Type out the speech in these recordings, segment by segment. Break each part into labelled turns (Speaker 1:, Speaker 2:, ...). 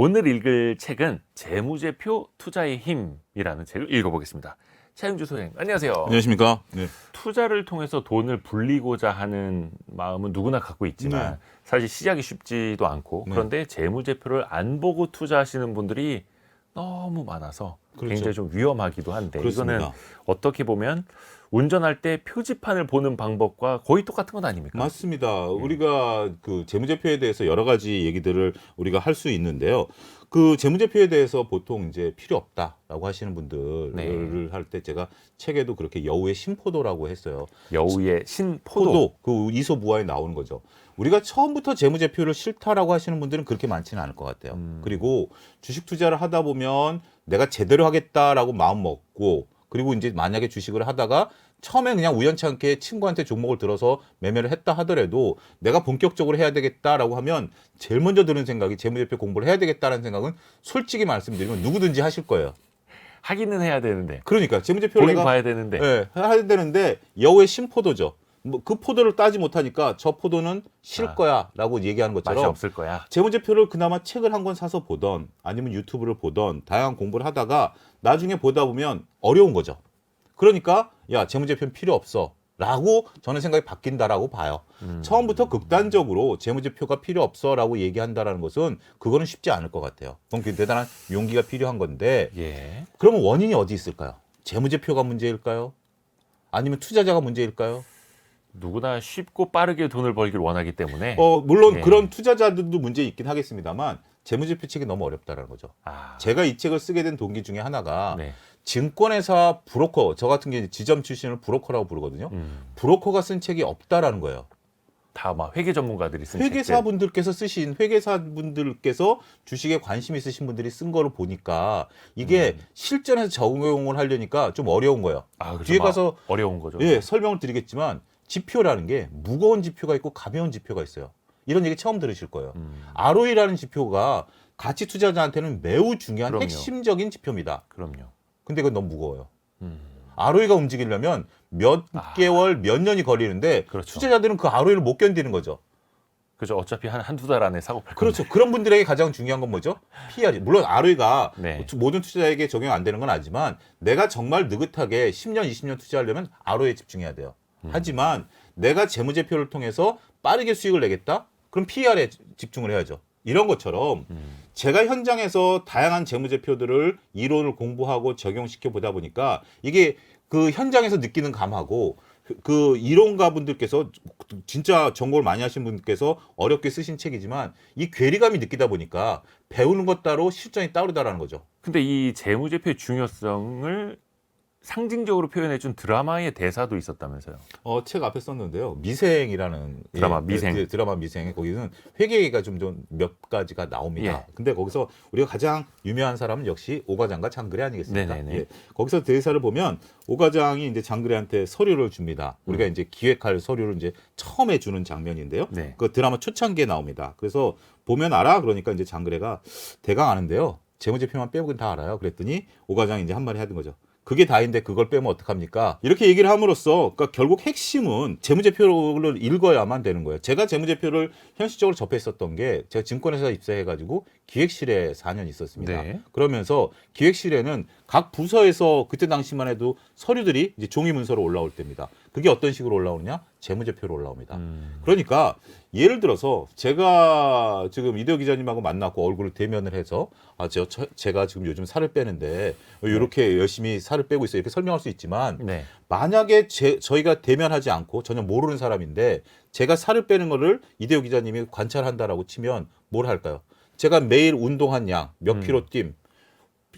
Speaker 1: 오늘 읽을 책은 재무제표 투자의 힘이라는 책을 읽어보겠습니다. 차영주 소장님, 안녕하세요.
Speaker 2: 안녕하십니까? 네.
Speaker 1: 투자를 통해서 돈을 불리고자 하는 마음은 누구나 갖고 있지만 사실 시작이 쉽지도 않고 그런데 재무제표를 안 보고 투자하시는 분들이 너무 많아서 굉장히 좀 위험하기도 한데
Speaker 2: 그렇습니다.
Speaker 1: 이거는 어떻게 보면 운전할 때 표지판을 보는 방법과 거의 똑같은 건 아닙니까?
Speaker 2: 맞습니다. 우리가 그 재무제표에 대해서 여러 가지 얘기들을 우리가 할 수 있는데요. 그 재무제표에 대해서 보통 이제 필요 없다라고 하시는 분들을 할 때 제가 책에도 그렇게 여우의 신포도라고 했어요.
Speaker 1: 여우의 신포도.
Speaker 2: 포도, 그 이소무화에 나오는 거죠. 우리가 처음부터 재무제표를 싫다라고 하시는 분들은 그렇게 많지는 않을 것 같아요. 그리고 주식 투자를 하다 보면 내가 제대로 하겠다라고 마음 먹고 그리고 이제 만약에 주식을 하다가 처음에 그냥 우연치 않게 친구한테 종목을 들어서 매매를 했다 하더라도 내가 본격적으로 해야 되겠다라고 하면 제일 먼저 드는 생각이 재무제표 공부를 해야 되겠다라는 생각은 솔직히 말씀드리면 누구든지 하실 거예요.
Speaker 1: 하기는 해야 되는데.
Speaker 2: 그러니까 재무제표를
Speaker 1: 보긴
Speaker 2: 내가
Speaker 1: 봐야 되는데.
Speaker 2: 네, 해야 되는데 여우의 신포도죠. 뭐 그 포도를 따지 못하니까 저 포도는 실 거야라고 얘기하는
Speaker 1: 맛이
Speaker 2: 것처럼
Speaker 1: 없을 거야.
Speaker 2: 재무제표를 그나마 책을 한 권 사서 보던 아니면 유튜브를 보던 다양한 공부를 하다가 나중에 보다 보면 어려운 거죠. 그러니까 야 재무제표는 필요 없어 라고 저는 생각이 바뀐다라고 봐요. 처음부터 극단적으로 재무제표가 필요 없어라고 얘기한다라는 것은 그거는 쉽지 않을 것 같아요. 그건 대단한 용기가 필요한 건데
Speaker 1: 예.
Speaker 2: 그러면 원인이 어디 있을까요? 재무제표가 문제일까요? 아니면 투자자가 문제일까요?
Speaker 1: 누구나 쉽고 빠르게 돈을 벌기를 원하기 때문에.
Speaker 2: 물론
Speaker 1: 예.
Speaker 2: 그런 투자자들도 문제 있긴 하겠습니다만 재무제표 책이 너무 어렵다라는 거죠.
Speaker 1: 아,
Speaker 2: 제가 이 책을 쓰게 된 동기 중에 하나가
Speaker 1: 네.
Speaker 2: 증권회사 브로커, 저 같은 경우는 지점 출신을 브로커라고 부르거든요. 브로커가 쓴 책이 없다라는 거예요.
Speaker 1: 다 막 회계 전문가들이 쓴 책들.
Speaker 2: 회계사분들께서 쓰신 회계사분들께서 주식에 관심 있으신 분들이 쓴 거를 보니까 이게 실전에서 적용을 하려니까 좀 어려운 거예요.
Speaker 1: 아, 그렇죠.
Speaker 2: 뒤에
Speaker 1: 막
Speaker 2: 가서
Speaker 1: 어려운 거죠.
Speaker 2: 예, 설명을 드리겠지만 지표라는 게 무거운 지표가 있고 가벼운 지표가 있어요. 이런 얘기 처음 들으실 거예요. ROE라는 지표가 가치 투자자한테는 매우 중요한
Speaker 1: 그럼요.
Speaker 2: 핵심적인 지표입니다.
Speaker 1: 그럼요.
Speaker 2: 근데 그건 너무 무거워요. ROE가 움직이려면 몇 개월, 몇 년이 걸리는데
Speaker 1: 그렇죠.
Speaker 2: 투자자들은 그 ROE를 못 견디는 거죠.
Speaker 1: 그죠. 어차피 한두 달 안에 사고 팔
Speaker 2: 그렇죠. 그런 분들에게 가장 중요한 건 뭐죠? PR이. 물론 ROE가
Speaker 1: 네.
Speaker 2: 모든 투자자에게 적용 안 되는 건 아니지만 내가 정말 느긋하게 10년, 20년 투자하려면 ROE에 집중해야 돼요. 하지만 내가 재무제표를 통해서 빠르게 수익을 내겠다? 그럼 PR에 집중을 해야죠. 이런 것처럼 제가 현장에서 다양한 재무제표들을 이론을 공부하고 적용시켜 보다 보니까 이게 그 현장에서 느끼는 감하고 그 이론가 분들께서 진짜 전공을 많이 하신 분께서 어렵게 쓰신 책이지만 이 괴리감이 느끼다 보니까 배우는 것 따로 실전이 따르다라는 거죠.
Speaker 1: 근데 이 재무제표의 중요성을 상징적으로 표현해준 드라마의 대사도 있었다면서요.
Speaker 2: 책 앞에 썼는데요. 미생이라는
Speaker 1: 드라마 미생.
Speaker 2: 드라마 미생에 거기는 회계가 좀 몇 가지가 나옵니다.
Speaker 1: 예.
Speaker 2: 근데 거기서 우리가 가장 유명한 사람은 역시 오과장과 장그래 아니겠습니까?
Speaker 1: 네네네.
Speaker 2: 예. 거기서 대사를 보면 오과장이 이제 장그래한테 서류를 줍니다. 우리가 이제 기획할 서류를 이제 처음에 주는 장면인데요.
Speaker 1: 네.
Speaker 2: 그 드라마 초창기에 나옵니다. 그래서 보면 알아? 그러니까 이제 장그래가 대강 아는데요. 재무제표만 빼고는 다 알아요. 그랬더니 오과장이 이제 한마디 하던 거죠. 그게 다인데 그걸 빼면 어떡합니까? 이렇게 얘기를 함으로써 그러니까 결국 핵심은 재무제표를 읽어야만 되는 거예요. 제가 재무제표를 현실적으로 접했었던 게 제가 증권회사 입사해가지고 기획실에 4년 있었습니다.
Speaker 1: 네.
Speaker 2: 그러면서 기획실에는 각 부서에서 그때 당시만 해도 서류들이 이제 종이 문서로 올라올 때입니다. 그게 어떤 식으로 올라오느냐? 재무제표로 올라옵니다. 그러니까 예를 들어서 제가 지금 이대호 기자님하고 만났고 얼굴을 대면을 해서 제가 지금 요즘 살을 빼는데 이렇게 열심히 살을 빼고 있어요. 이렇게 설명할 수 있지만
Speaker 1: 네.
Speaker 2: 만약에 저희가 대면하지 않고 전혀 모르는 사람인데 제가 살을 빼는 거를 이대호 기자님이 관찰한다라고 치면 뭘 할까요? 제가 매일 운동한 양, 몇 킬로 뛴,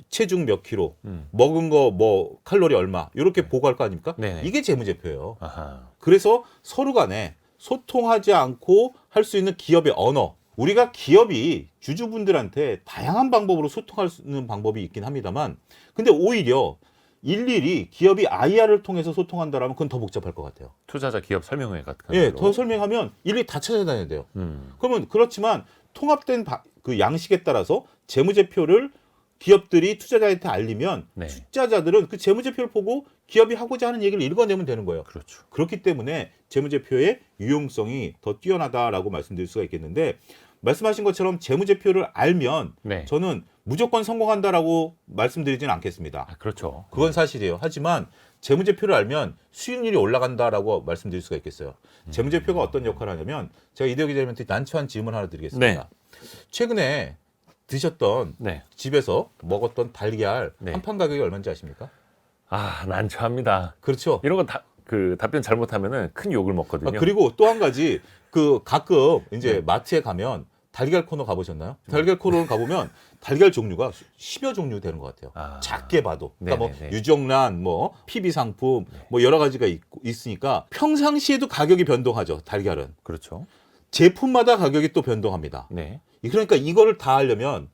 Speaker 2: 체중 몇 킬로, 먹은 거 뭐 칼로리 얼마 이렇게 보고할 거 아닙니까?
Speaker 1: 네네.
Speaker 2: 이게 재무제표예요.
Speaker 1: 아하.
Speaker 2: 그래서 서로 간에 소통하지 않고 할 수 있는 기업의 언어. 우리가 기업이 주주분들한테 다양한 방법으로 소통할 수 있는 방법이 있긴 합니다만 근데 오히려 일일이 기업이 IR을 통해서 소통한다라면 그건 더 복잡할 것 같아요.
Speaker 1: 투자자 기업 설명회 같은
Speaker 2: 예,
Speaker 1: 걸로.
Speaker 2: 더 설명하면 일일이 다 찾아다녀야 돼요.
Speaker 1: 음.
Speaker 2: 그러면 그렇지만 통합된 그 양식에 따라서 재무제표를 기업들이 투자자한테 알리면
Speaker 1: 네.
Speaker 2: 투자자들은 그 재무제표를 보고 기업이 하고자 하는 얘기를 읽어내면 되는 거예요.
Speaker 1: 그렇죠.
Speaker 2: 그렇기 때문에 재무제표의 유용성이 더 뛰어나다라고 말씀드릴 수가 있겠는데 말씀하신 것처럼 재무제표를 알면
Speaker 1: 네.
Speaker 2: 저는 무조건 성공한다라고 말씀드리지는 않겠습니다.
Speaker 1: 아, 그렇죠.
Speaker 2: 그건 사실이에요. 하지만 재무제표를 알면 수익률이 올라간다라고 말씀드릴 수가 있겠어요. 재무제표가 어떤 역할을 하냐면 제가 이대호 기자님한테 난처한 질문 하나 드리겠습니다. 최근에 드셨던
Speaker 1: 네.
Speaker 2: 집에서 먹었던 달걀
Speaker 1: 네.
Speaker 2: 한 판 가격이 얼마인지 아십니까?
Speaker 1: 아, 난처합니다.
Speaker 2: 그렇죠.
Speaker 1: 이런 건 그 답변 잘못하면은 큰 욕을 먹거든요.
Speaker 2: 그리고 또 한 가지 가끔 이제
Speaker 1: 네.
Speaker 2: 마트에 가면 달걀 코너 가보셨나요? 달걀 코너 가보면 달걀 종류가 10여 종류 되는 것 같아요.
Speaker 1: 아.
Speaker 2: 작게 봐도. 그러니까 뭐
Speaker 1: 네네네.
Speaker 2: 유정란, 뭐 PB 상품, 뭐 여러 가지가 있으니까 평상시에도 가격이 변동하죠. 달걀은.
Speaker 1: 그렇죠.
Speaker 2: 제품마다 가격이 또 변동합니다.
Speaker 1: 네.
Speaker 2: 그러니까 이거를 다 하려면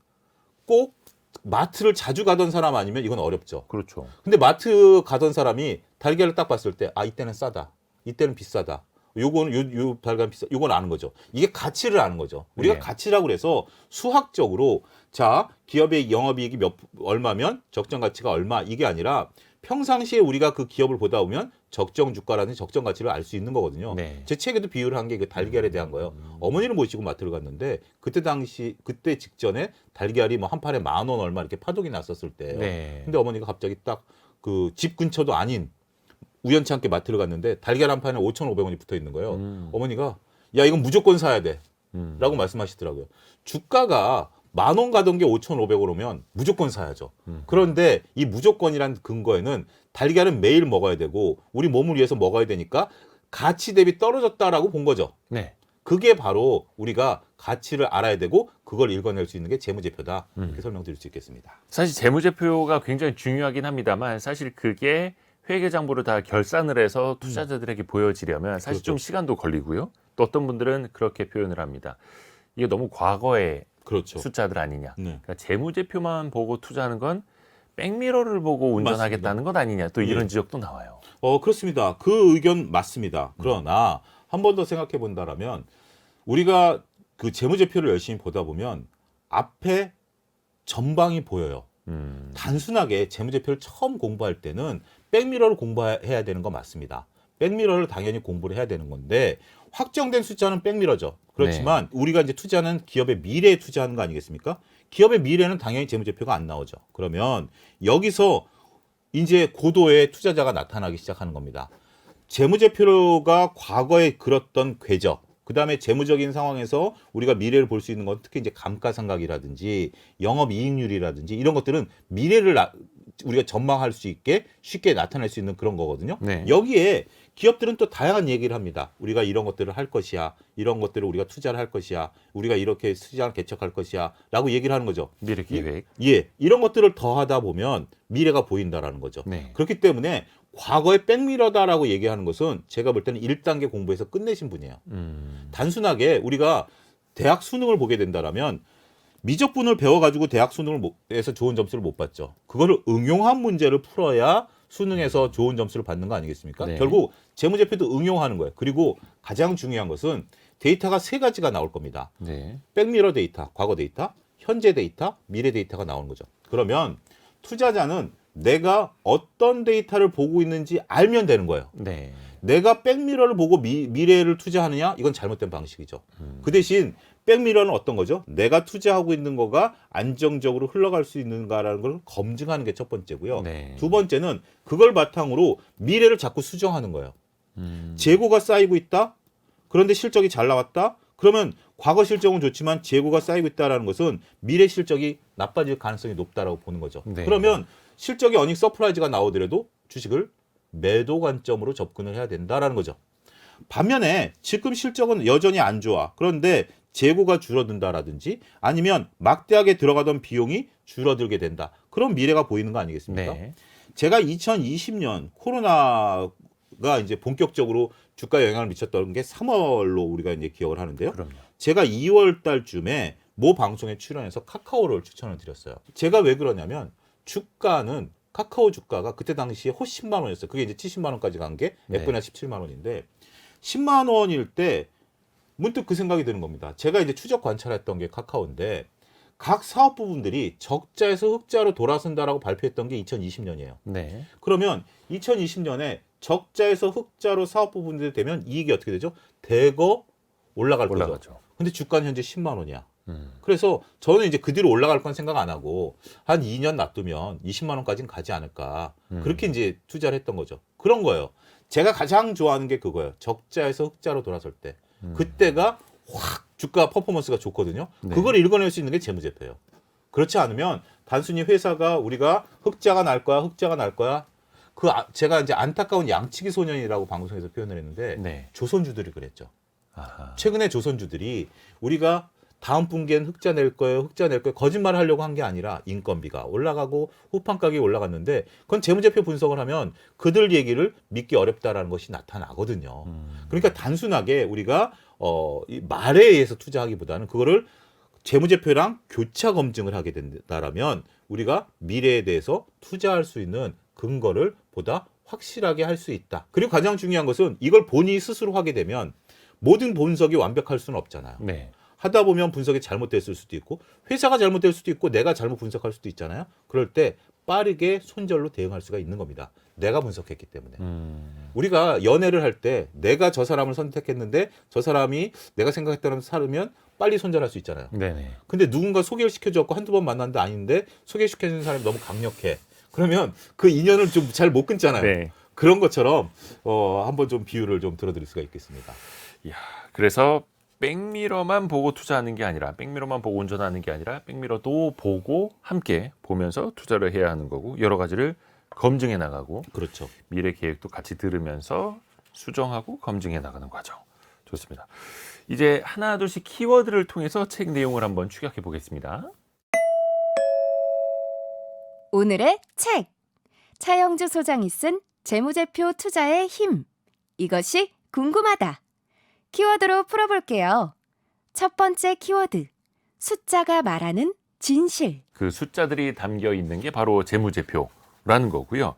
Speaker 2: 꼭 마트를 자주 가던 사람 아니면 이건 어렵죠.
Speaker 1: 그렇죠.
Speaker 2: 근데 마트 가던 사람이 달걀을 딱 봤을 때 이때는 싸다. 이때는 비싸다. 요거는 요 달걀 비싸. 요건 아는 거죠. 이게 가치를 아는 거죠. 우리가
Speaker 1: 네.
Speaker 2: 가치라고 그래서 수학적으로 자, 기업의 영업이익이 얼마면 적정 가치가 얼마 이게 아니라 평상시에 우리가 그 기업을 보다 보면 적정 주가라는 적정 가치를 알 수 있는 거거든요.
Speaker 1: 네.
Speaker 2: 제 책에도 비유를 한 게 그 달걀에 대한 거예요. 어머니를 모시고 마트를 갔는데 그때 직전에 달걀이 뭐 한 판에 10,000원 얼마 이렇게 파동이 났었을 때예요.
Speaker 1: 네.
Speaker 2: 근데 어머니가 갑자기 딱 그 집 근처도 아닌 우연치 않게 마트를 갔는데 달걀 한 판에 5,500원이 붙어 있는 거예요. 어머니가 야 이건 무조건 사야 돼. 라고 말씀하시더라고요. 주가가 10,000원 가던 게 5,500원 오면 무조건 사야죠. 그런데 이 무조건이란 근거에는 달걀은 매일 먹어야 되고 우리 몸을 위해서 먹어야 되니까 가치 대비 떨어졌다라고 본 거죠.
Speaker 1: 네.
Speaker 2: 그게 바로 우리가 가치를 알아야 되고 그걸 읽어낼 수 있는 게 재무제표다. 이렇게 설명드릴 수 있겠습니다.
Speaker 1: 사실 재무제표가 굉장히 중요하긴 합니다만 사실 그게 회계장부를 다 결산을 해서 투자자들에게 보여지려면 사실
Speaker 2: 그렇죠.
Speaker 1: 좀 시간도 걸리고요. 또 어떤 분들은 그렇게 표현을 합니다. 이게 너무 과거의
Speaker 2: 그렇죠.
Speaker 1: 숫자들 아니냐.
Speaker 2: 네.
Speaker 1: 그러니까 재무제표만 보고 투자하는 건 백미러를 보고 운전하겠다는 것 아니냐. 또 이런
Speaker 2: 예.
Speaker 1: 지적도 나와요.
Speaker 2: 그렇습니다. 그 의견 맞습니다. 그러나 한 번 더 생각해 본다라면 우리가 그 재무제표를 열심히 보다 보면 앞에 전방이 보여요. 단순하게 재무제표를 처음 공부할 때는 백미러를 공부해야 되는 거 맞습니다. 백미러를 당연히 공부를 해야 되는 건데 확정된 숫자는 백미러죠. 그렇지만 우리가 이제 투자는 기업의 미래에 투자하는 거 아니겠습니까? 기업의 미래는 당연히 재무제표가 안 나오죠. 그러면 여기서 이제 고도의 투자자가 나타나기 시작하는 겁니다. 재무제표가 과거에 그렸던 궤적, 그 다음에 재무적인 상황에서 우리가 미래를 볼 수 있는 건 특히 이제 감가상각이라든지 영업이익률이라든지 이런 것들은 미래를 우리가 전망할 수 있게 쉽게 나타낼 수 있는 그런 거거든요.
Speaker 1: 네.
Speaker 2: 여기에 기업들은 또 다양한 얘기를 합니다. 우리가 이런 것들을 할 것이야. 이런 것들을 우리가 투자를 할 것이야. 우리가 이렇게 시장을 개척할 것이야. 라고 얘기를 하는 거죠.
Speaker 1: 미래 계획.
Speaker 2: 이런 것들을 더하다 보면 미래가 보인다라는 거죠.
Speaker 1: 네.
Speaker 2: 그렇기 때문에 과거의 백미러다라고 얘기하는 것은 제가 볼 때는 1단계 공부해서 끝내신 분이에요. 단순하게 우리가 대학 수능을 보게 된다라면 미적분을 배워가지고 대학 수능에서 좋은 점수를 못 받죠. 그거를 응용한 문제를 풀어야 수능에서 좋은 점수를 받는 거 아니겠습니까?
Speaker 1: 네.
Speaker 2: 결국 재무제표도 응용하는 거예요. 그리고 가장 중요한 것은 데이터가 3가지가 나올 겁니다.
Speaker 1: 네.
Speaker 2: 백미러 데이터, 과거 데이터, 현재 데이터, 미래 데이터가 나오는 거죠. 그러면 투자자는 내가 어떤 데이터를 보고 있는지 알면 되는 거예요.
Speaker 1: 네.
Speaker 2: 내가 백미러를 보고 미래를 투자하느냐? 이건 잘못된 방식이죠. 그 대신 백미러는 어떤 거죠? 내가 투자하고 있는 거가 안정적으로 흘러갈 수 있는가라는 걸 검증하는 게 첫 번째고요.
Speaker 1: 네.
Speaker 2: 두 번째는 그걸 바탕으로 미래를 자꾸 수정하는 거예요. 재고가 쌓이고 있다? 그런데 실적이 잘 나왔다? 그러면 과거 실적은 좋지만 재고가 쌓이고 있다는 것은 미래 실적이 나빠질 가능성이 높다라고 보는 거죠.
Speaker 1: 네.
Speaker 2: 그러면 실적이 어닝 서프라이즈가 나오더라도 주식을 매도 관점으로 접근을 해야 된다라는 거죠. 반면에 지금 실적은 여전히 안 좋아. 그런데 재고가 줄어든다라든지 아니면 막대하게 들어가던 비용이 줄어들게 된다. 그런 미래가 보이는 거 아니겠습니까?
Speaker 1: 네.
Speaker 2: 제가 2020년 코로나가 이제 본격적으로 주가에 영향을 미쳤던 게 3월로 우리가 이제 기억을 하는데요.
Speaker 1: 그럼요.
Speaker 2: 제가 2월 달쯤에 모 방송에 출연해서 카카오를 추천을 드렸어요. 제가 왜 그러냐면 주가는 카카오 주가가 그때 당시에 10만 원이었어요. 그게 이제 70만 원까지 간 게
Speaker 1: 네.
Speaker 2: F나 17만 원인데 10만 원일 때 문득 그 생각이 드는 겁니다. 제가 이제 추적 관찰했던 게 카카오인데 각 사업 부분들이 적자에서 흑자로 돌아선다라고 발표했던 게 2020년이에요.
Speaker 1: 네.
Speaker 2: 그러면 2020년에 적자에서 흑자로 사업 부분들이 되면 이익이 어떻게 되죠? 대거 올라갈 거죠.
Speaker 1: 올라가죠.
Speaker 2: 근데 주가는 현재 10만 원이야. 그래서 저는 이제 그 뒤로 올라갈 건 생각 안 하고 한 2년 놔두면 20만 원까지는 가지 않을까. 그렇게 이제 투자를 했던 거죠. 그런 거예요. 제가 가장 좋아하는 게 그거예요. 적자에서 흑자로 돌아설 때. 그때가 확 주가 퍼포먼스가 좋거든요.
Speaker 1: 네.
Speaker 2: 그걸 읽어낼 수 있는 게 재무제표예요. 그렇지 않으면 단순히 회사가 우리가 흑자가 날 거야, 흑자가 날 거야. 제가 이제 안타까운 양치기 소년이라고 방송에서 표현을 했는데
Speaker 1: 네.
Speaker 2: 조선주들이 그랬죠.
Speaker 1: 아하.
Speaker 2: 최근에 조선주들이 우리가 다음 분기엔 흑자 낼 거예요, 흑자 낼 거예요. 거짓말을 하려고 한 게 아니라 인건비가 올라가고 후판 가격이 올라갔는데 그건 재무제표 분석을 하면 그들 얘기를 믿기 어렵다라는 것이 나타나거든요. 그러니까 단순하게 우리가 이 말에 의해서 투자하기보다는 그거를 재무제표랑 교차 검증을 하게 된다라면 우리가 미래에 대해서 투자할 수 있는 근거를 보다 확실하게 할 수 있다. 그리고 가장 중요한 것은 이걸 본인이 스스로 하게 되면 모든 분석이 완벽할 수는 없잖아요.
Speaker 1: 네.
Speaker 2: 하다 보면 분석이 잘못됐을 수도 있고 회사가 잘못될 수도 있고 내가 잘못 분석할 수도 있잖아요. 그럴 때 빠르게 손절로 대응할 수가 있는 겁니다. 내가 분석했기 때문에. 우리가 연애를 할 때 내가 저 사람을 선택했는데 저 사람이 내가 생각했던 사람이면 빨리 손절할 수 있잖아요.
Speaker 1: 네네.
Speaker 2: 근데 누군가 소개를 시켜줬고 한두 번 만났는데 아닌데 소개시켜주는 사람이 너무 강력해. 그러면 그 인연을 좀 잘 못 끊잖아요.
Speaker 1: 네.
Speaker 2: 그런 것처럼 한번 좀 비유를 좀 들어드릴 수가 있겠습니다.
Speaker 1: 이야, 그래서 백미러만 보고 투자하는 게 아니라 백미러만 보고 운전하는 게 아니라 백미러도 보고 함께 보면서 투자를 해야 하는 거고 여러 가지를 검증해 나가고
Speaker 2: 그렇죠.
Speaker 1: 미래 계획도 같이 들으면서 수정하고 검증해 나가는 과정. 좋습니다. 이제 하나 둘씩 키워드를 통해서 책 내용을 한번 추격해 보겠습니다.
Speaker 3: 오늘의 책. 차영주 소장이 쓴 재무제표 투자의 힘. 이것이 궁금하다. 키워드로 풀어볼게요. 첫 번째 키워드. 숫자가 말하는 진실.
Speaker 1: 그 숫자들이 담겨 있는 게 바로 재무제표라는 거고요.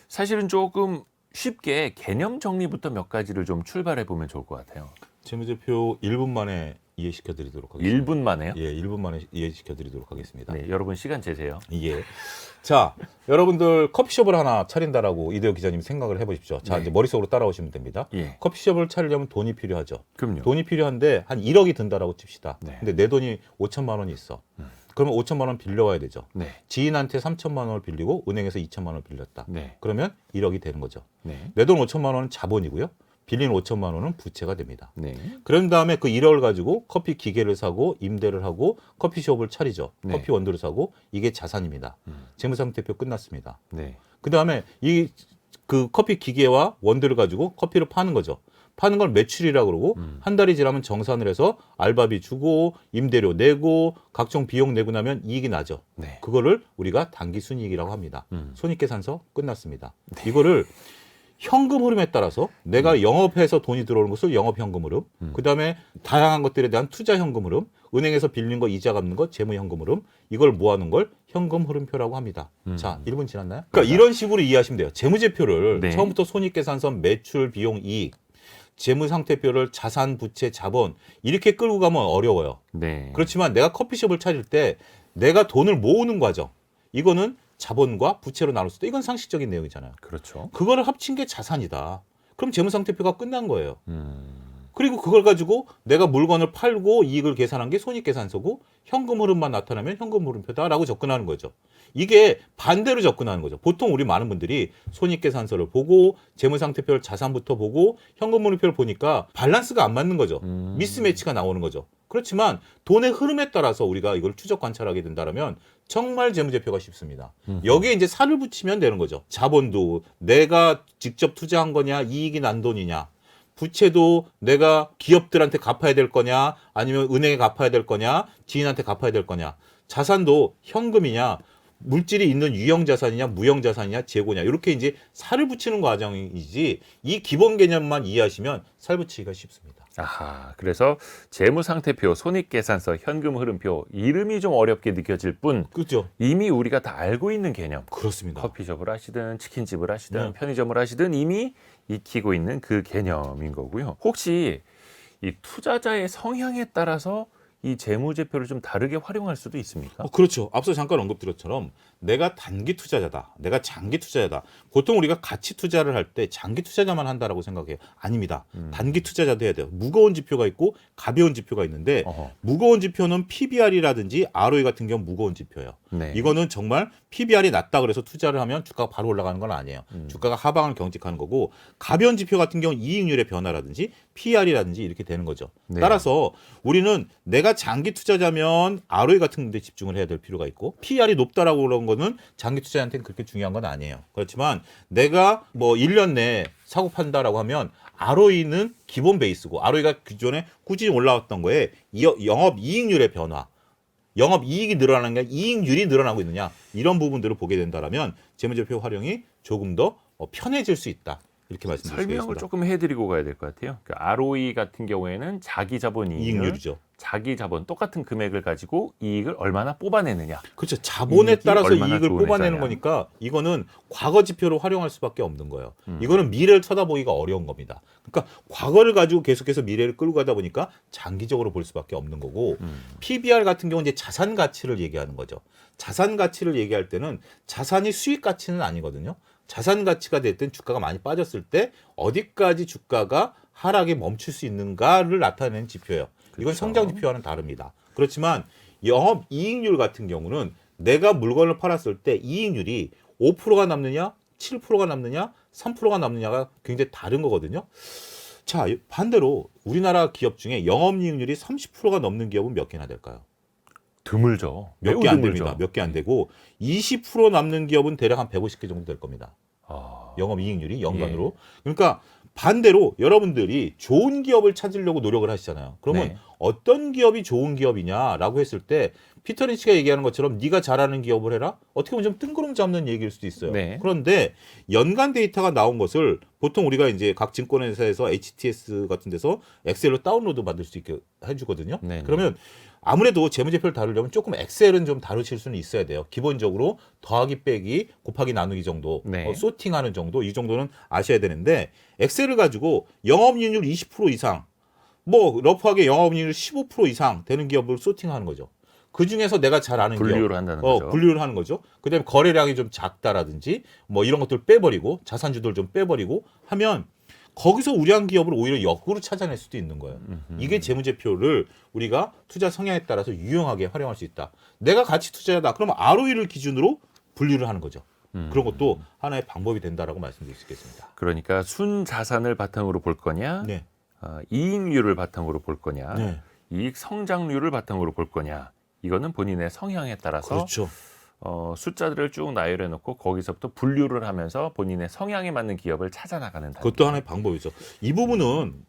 Speaker 1: 사실은 조금 쉽게 개념 정리부터 몇 가지를 좀 출발해 보면 좋을 것 같아요.
Speaker 2: 재무제표 1분 만에 이해시켜 드리도록 하겠습니다.
Speaker 1: 1분 만에요?
Speaker 2: 예, 1분 만에 이해시켜 드리도록 하겠습니다.
Speaker 1: 네, 여러분 시간 재세요.
Speaker 2: 예. 자, 여러분들 커피숍을 하나 차린다라고 이대호 기자님이 생각을 해보십시오. 자,
Speaker 1: 네.
Speaker 2: 이제 머릿속으로 따라오시면 됩니다.
Speaker 1: 예.
Speaker 2: 커피숍을 차리려면 돈이 필요하죠.
Speaker 1: 그럼요.
Speaker 2: 돈이 필요한데 한 1억이 든다라고 칩시다.
Speaker 1: 네.
Speaker 2: 근데 내 돈이 5천만 원이 있어. 그러면 5천만 원 빌려와야 되죠.
Speaker 1: 네.
Speaker 2: 지인한테 3천만 원을 빌리고 은행에서 2천만 원을 빌렸다.
Speaker 1: 네.
Speaker 2: 그러면 1억이 되는 거죠.
Speaker 1: 네.
Speaker 2: 내 돈 5천만 원은 자본이고요. 빌린 5천만 원은 부채가 됩니다.
Speaker 1: 네.
Speaker 2: 그런 다음에 그 1억을 가지고 커피 기계를 사고 임대를 하고 커피숍을 차리죠.
Speaker 1: 네.
Speaker 2: 커피 원두를 사고 이게 자산입니다. 재무상태표 끝났습니다.
Speaker 1: 네.
Speaker 2: 그 다음에 그 커피 기계와 원두를 가지고 커피를 파는 거죠. 파는 걸 매출이라고 그러고 한 달이 지나면 정산을 해서 알바비 주고 임대료 내고 각종 비용 내고 나면 이익이 나죠.
Speaker 1: 네.
Speaker 2: 그거를 우리가 단기 순이익이라고 합니다. 손익계산서 끝났습니다.
Speaker 1: 네.
Speaker 2: 이거를 현금 흐름에 따라서 내가 영업해서 돈이 들어오는 것을 영업 현금 흐름, 그다음에 다양한 것들에 대한 투자 현금 흐름, 은행에서 빌린 거 이자 갚는 거 재무 현금 흐름, 이걸 모아놓은 걸 현금 흐름표라고 합니다. 자, 1분 지났나요? 그러니까 이런 식으로 이해하시면 돼요. 재무제표를
Speaker 1: 네.
Speaker 2: 처음부터 손익계산서 매출, 비용, 이익, 재무상태표를 자산, 부채, 자본 이렇게 끌고 가면 어려워요.
Speaker 1: 네.
Speaker 2: 그렇지만 내가 커피숍을 차릴 때 내가 돈을 모으는 과정, 이거는 자본과 부채로 나눌 수도 이건 상식적인 내용이잖아요.
Speaker 1: 그렇죠.
Speaker 2: 그거를 합친 게 자산이다. 그럼 재무상태표가 끝난 거예요. 그리고 그걸 가지고 내가 물건을 팔고 이익을 계산한 게 손익계산서고 현금 흐름만 나타나면 현금 흐름표다라고 접근하는 거죠. 이게 반대로 접근하는 거죠. 보통 우리 많은 분들이 손익계산서를 보고 재무상태표를 자산부터 보고 현금 흐름표를 보니까 밸런스가 안 맞는 거죠. 미스매치가 나오는 거죠. 그렇지만 돈의 흐름에 따라서 우리가 이걸 추적 관찰하게 된다면 정말 재무제표가 쉽습니다. 여기에 이제 살을 붙이면 되는 거죠. 자본도 내가 직접 투자한 거냐 이익이 난 돈이냐, 부채도 내가 기업들한테 갚아야 될 거냐 아니면 은행에 갚아야 될 거냐 지인한테 갚아야 될 거냐, 자산도 현금이냐 물질이 있는 유형자산이냐 무형자산이냐 재고냐, 이렇게 이제 살을 붙이는 과정이지 이 기본 개념만 이해하시면 살 붙이기가 쉽습니다.
Speaker 1: 아하, 그래서 재무상태표, 손익계산서, 현금 흐름표 이름이 좀 어렵게 느껴질 뿐
Speaker 2: 그렇죠?
Speaker 1: 이미 우리가 다 알고 있는 개념.
Speaker 2: 그렇습니다.
Speaker 1: 커피숍을 하시든 치킨집을 하시든
Speaker 2: 네.
Speaker 1: 편의점을 하시든 이미 익히고 있는 그 개념인 거고요. 혹시 이 투자자의 성향에 따라서 이 재무제표를 좀 다르게 활용할 수도 있습니까?
Speaker 2: 그렇죠. 앞서 잠깐 언급드렸처럼 내가 단기 투자자다. 내가 장기 투자자다. 보통 우리가 가치 투자를 할 때 장기 투자자만 한다라고 생각해요. 아닙니다. 단기 투자자도 해야 돼요. 무거운 지표가 있고 가벼운 지표가 있는데
Speaker 1: 어허.
Speaker 2: 무거운 지표는 PBR이라든지 ROE 같은 경우 무거운 지표예요.
Speaker 1: 네.
Speaker 2: 이거는 정말 PBR이 낮다 그래서 투자를 하면 주가가 바로 올라가는 건 아니에요. 주가가 하방을 경직하는 거고 가벼운 지표 같은 경우는 이익률의 변화라든지 PR이라든지 이렇게 되는 거죠.
Speaker 1: 네.
Speaker 2: 따라서 우리는 내가 장기 투자자면 ROE 같은 데 집중을 해야 될 필요가 있고 PR이 높다라고 그런 거는 장기 투자자한테는 그렇게 중요한 건 아니에요. 그렇지만 내가 뭐 1년 내에 사고 판다라고 하면 ROE는 기본 베이스고 ROE가 기존에 꾸준히 올라왔던 거에 영업 이익률의 변화 영업 이익이 늘어나는 게 아니라 이익률이 늘어나고 있느냐 이런 부분들을 보게 된다라면 재무제표 활용이 조금 더 편해질 수 있다 이렇게 말씀드릴 수
Speaker 1: 설명을
Speaker 2: 있습니다.
Speaker 1: 조금 해드리고 가야 될 것 같아요. 그러니까 ROE 같은 경우에는 자기 자본 이익률,
Speaker 2: 이익률이죠.
Speaker 1: 자기 자본 똑같은 금액을 가지고 이익을 얼마나 뽑아내느냐.
Speaker 2: 그렇죠. 자본에
Speaker 1: 이익이
Speaker 2: 따라서
Speaker 1: 얼마나
Speaker 2: 이익을
Speaker 1: 좋은
Speaker 2: 뽑아내는
Speaker 1: 회사냐.
Speaker 2: 거니까 이거는 과거 지표로 활용할 수밖에 없는 거예요. 이거는 미래를 쳐다보기가 어려운 겁니다. 그러니까 과거를 가지고 계속해서 미래를 끌고 가다 보니까 장기적으로 볼 수밖에 없는 거고 PBR 같은 경우는 이제 자산 가치를 얘기하는 거죠. 자산 가치를 얘기할 때는 자산이 수익 가치는 아니거든요. 자산 가치가 될 땐 주가가 많이 빠졌을 때 어디까지 주가가 하락에 멈출 수 있는가를 나타내는 지표예요. 이건
Speaker 1: 그렇죠.
Speaker 2: 성장 지표와는 다릅니다. 그렇지만 영업 이익률 같은 경우는 내가 물건을 팔았을 때 이익률이 5%가 남느냐, 7%가 남느냐, 3%가 남느냐가 굉장히 다른 거거든요. 자, 반대로 우리나라 기업 중에 영업이익률이 30%가 넘는 기업은 몇 개나 될까요?
Speaker 1: 드물죠.
Speaker 2: 몇
Speaker 1: 매우
Speaker 2: 개 안
Speaker 1: 드물죠.
Speaker 2: 됩니다. 몇 개 안 되고 20% 남는 기업은 대략 한 150개 정도 될 겁니다.
Speaker 1: 아,
Speaker 2: 영업이익률이 연간으로. 그러니까 반대로 여러분들이 좋은 기업을 찾으려고 노력을 하시잖아요. 그러면
Speaker 1: 네.
Speaker 2: 어떤 기업이 좋은 기업이냐라고 했을 때 피터 린치가 얘기하는 것처럼 네가 잘하는 기업을 해라. 어떻게 보면 좀 뜬구름 잡는 얘기일 수도 있어요.
Speaker 1: 네.
Speaker 2: 그런데 연간 데이터가 나온 것을 보통 우리가 이제 각 증권회사에서 HTS 같은 데서 엑셀로 다운로드 받을 수 있게 해주거든요.
Speaker 1: 네.
Speaker 2: 그러면 아무래도 재무제표를 다루려면 조금 엑셀은 좀 다루실 수는 있어야 돼요. 기본적으로 더하기 빼기 곱하기 나누기 정도
Speaker 1: 네.
Speaker 2: 소팅하는 정도 이 정도는 아셔야 되는데 엑셀을 가지고 영업이익률 20% 이상 뭐 러프하게 영업이익률 15% 이상 되는 기업을 소팅하는 거죠. 그 중에서 내가 잘 아는
Speaker 1: 분류를
Speaker 2: 기업,
Speaker 1: 한다는 거죠.
Speaker 2: 분류를 하는 거죠. 그다음에 거래량이 좀 작다라든지 뭐 이런 것들 빼버리고 자산주들 좀 빼버리고 하면 거기서 우량한 기업을 오히려 역으로 찾아낼 수도 있는 거예요. 이게 재무제표를 우리가 투자 성향에 따라서 유용하게 활용할 수 있다. 내가 가치 투자자다. 그러면 ROE를 기준으로 분류를 하는 거죠. 그런 것도 하나의 방법이 된다라고 말씀드릴 수 있겠습니다.
Speaker 1: 그러니까 순 자산을 바탕으로 볼 거냐,
Speaker 2: 네.
Speaker 1: 이익률을 바탕으로 볼 거냐,
Speaker 2: 네.
Speaker 1: 이익 성장률을 바탕으로 볼 거냐. 이거는 본인의 성향에 따라서
Speaker 2: 그렇죠.
Speaker 1: 숫자들을 쭉 나열해 놓고 거기서부터 분류를 하면서 본인의 성향에 맞는 기업을 찾아 나가는 단계.
Speaker 2: 그것도 하나의 방법이죠. 이 부분은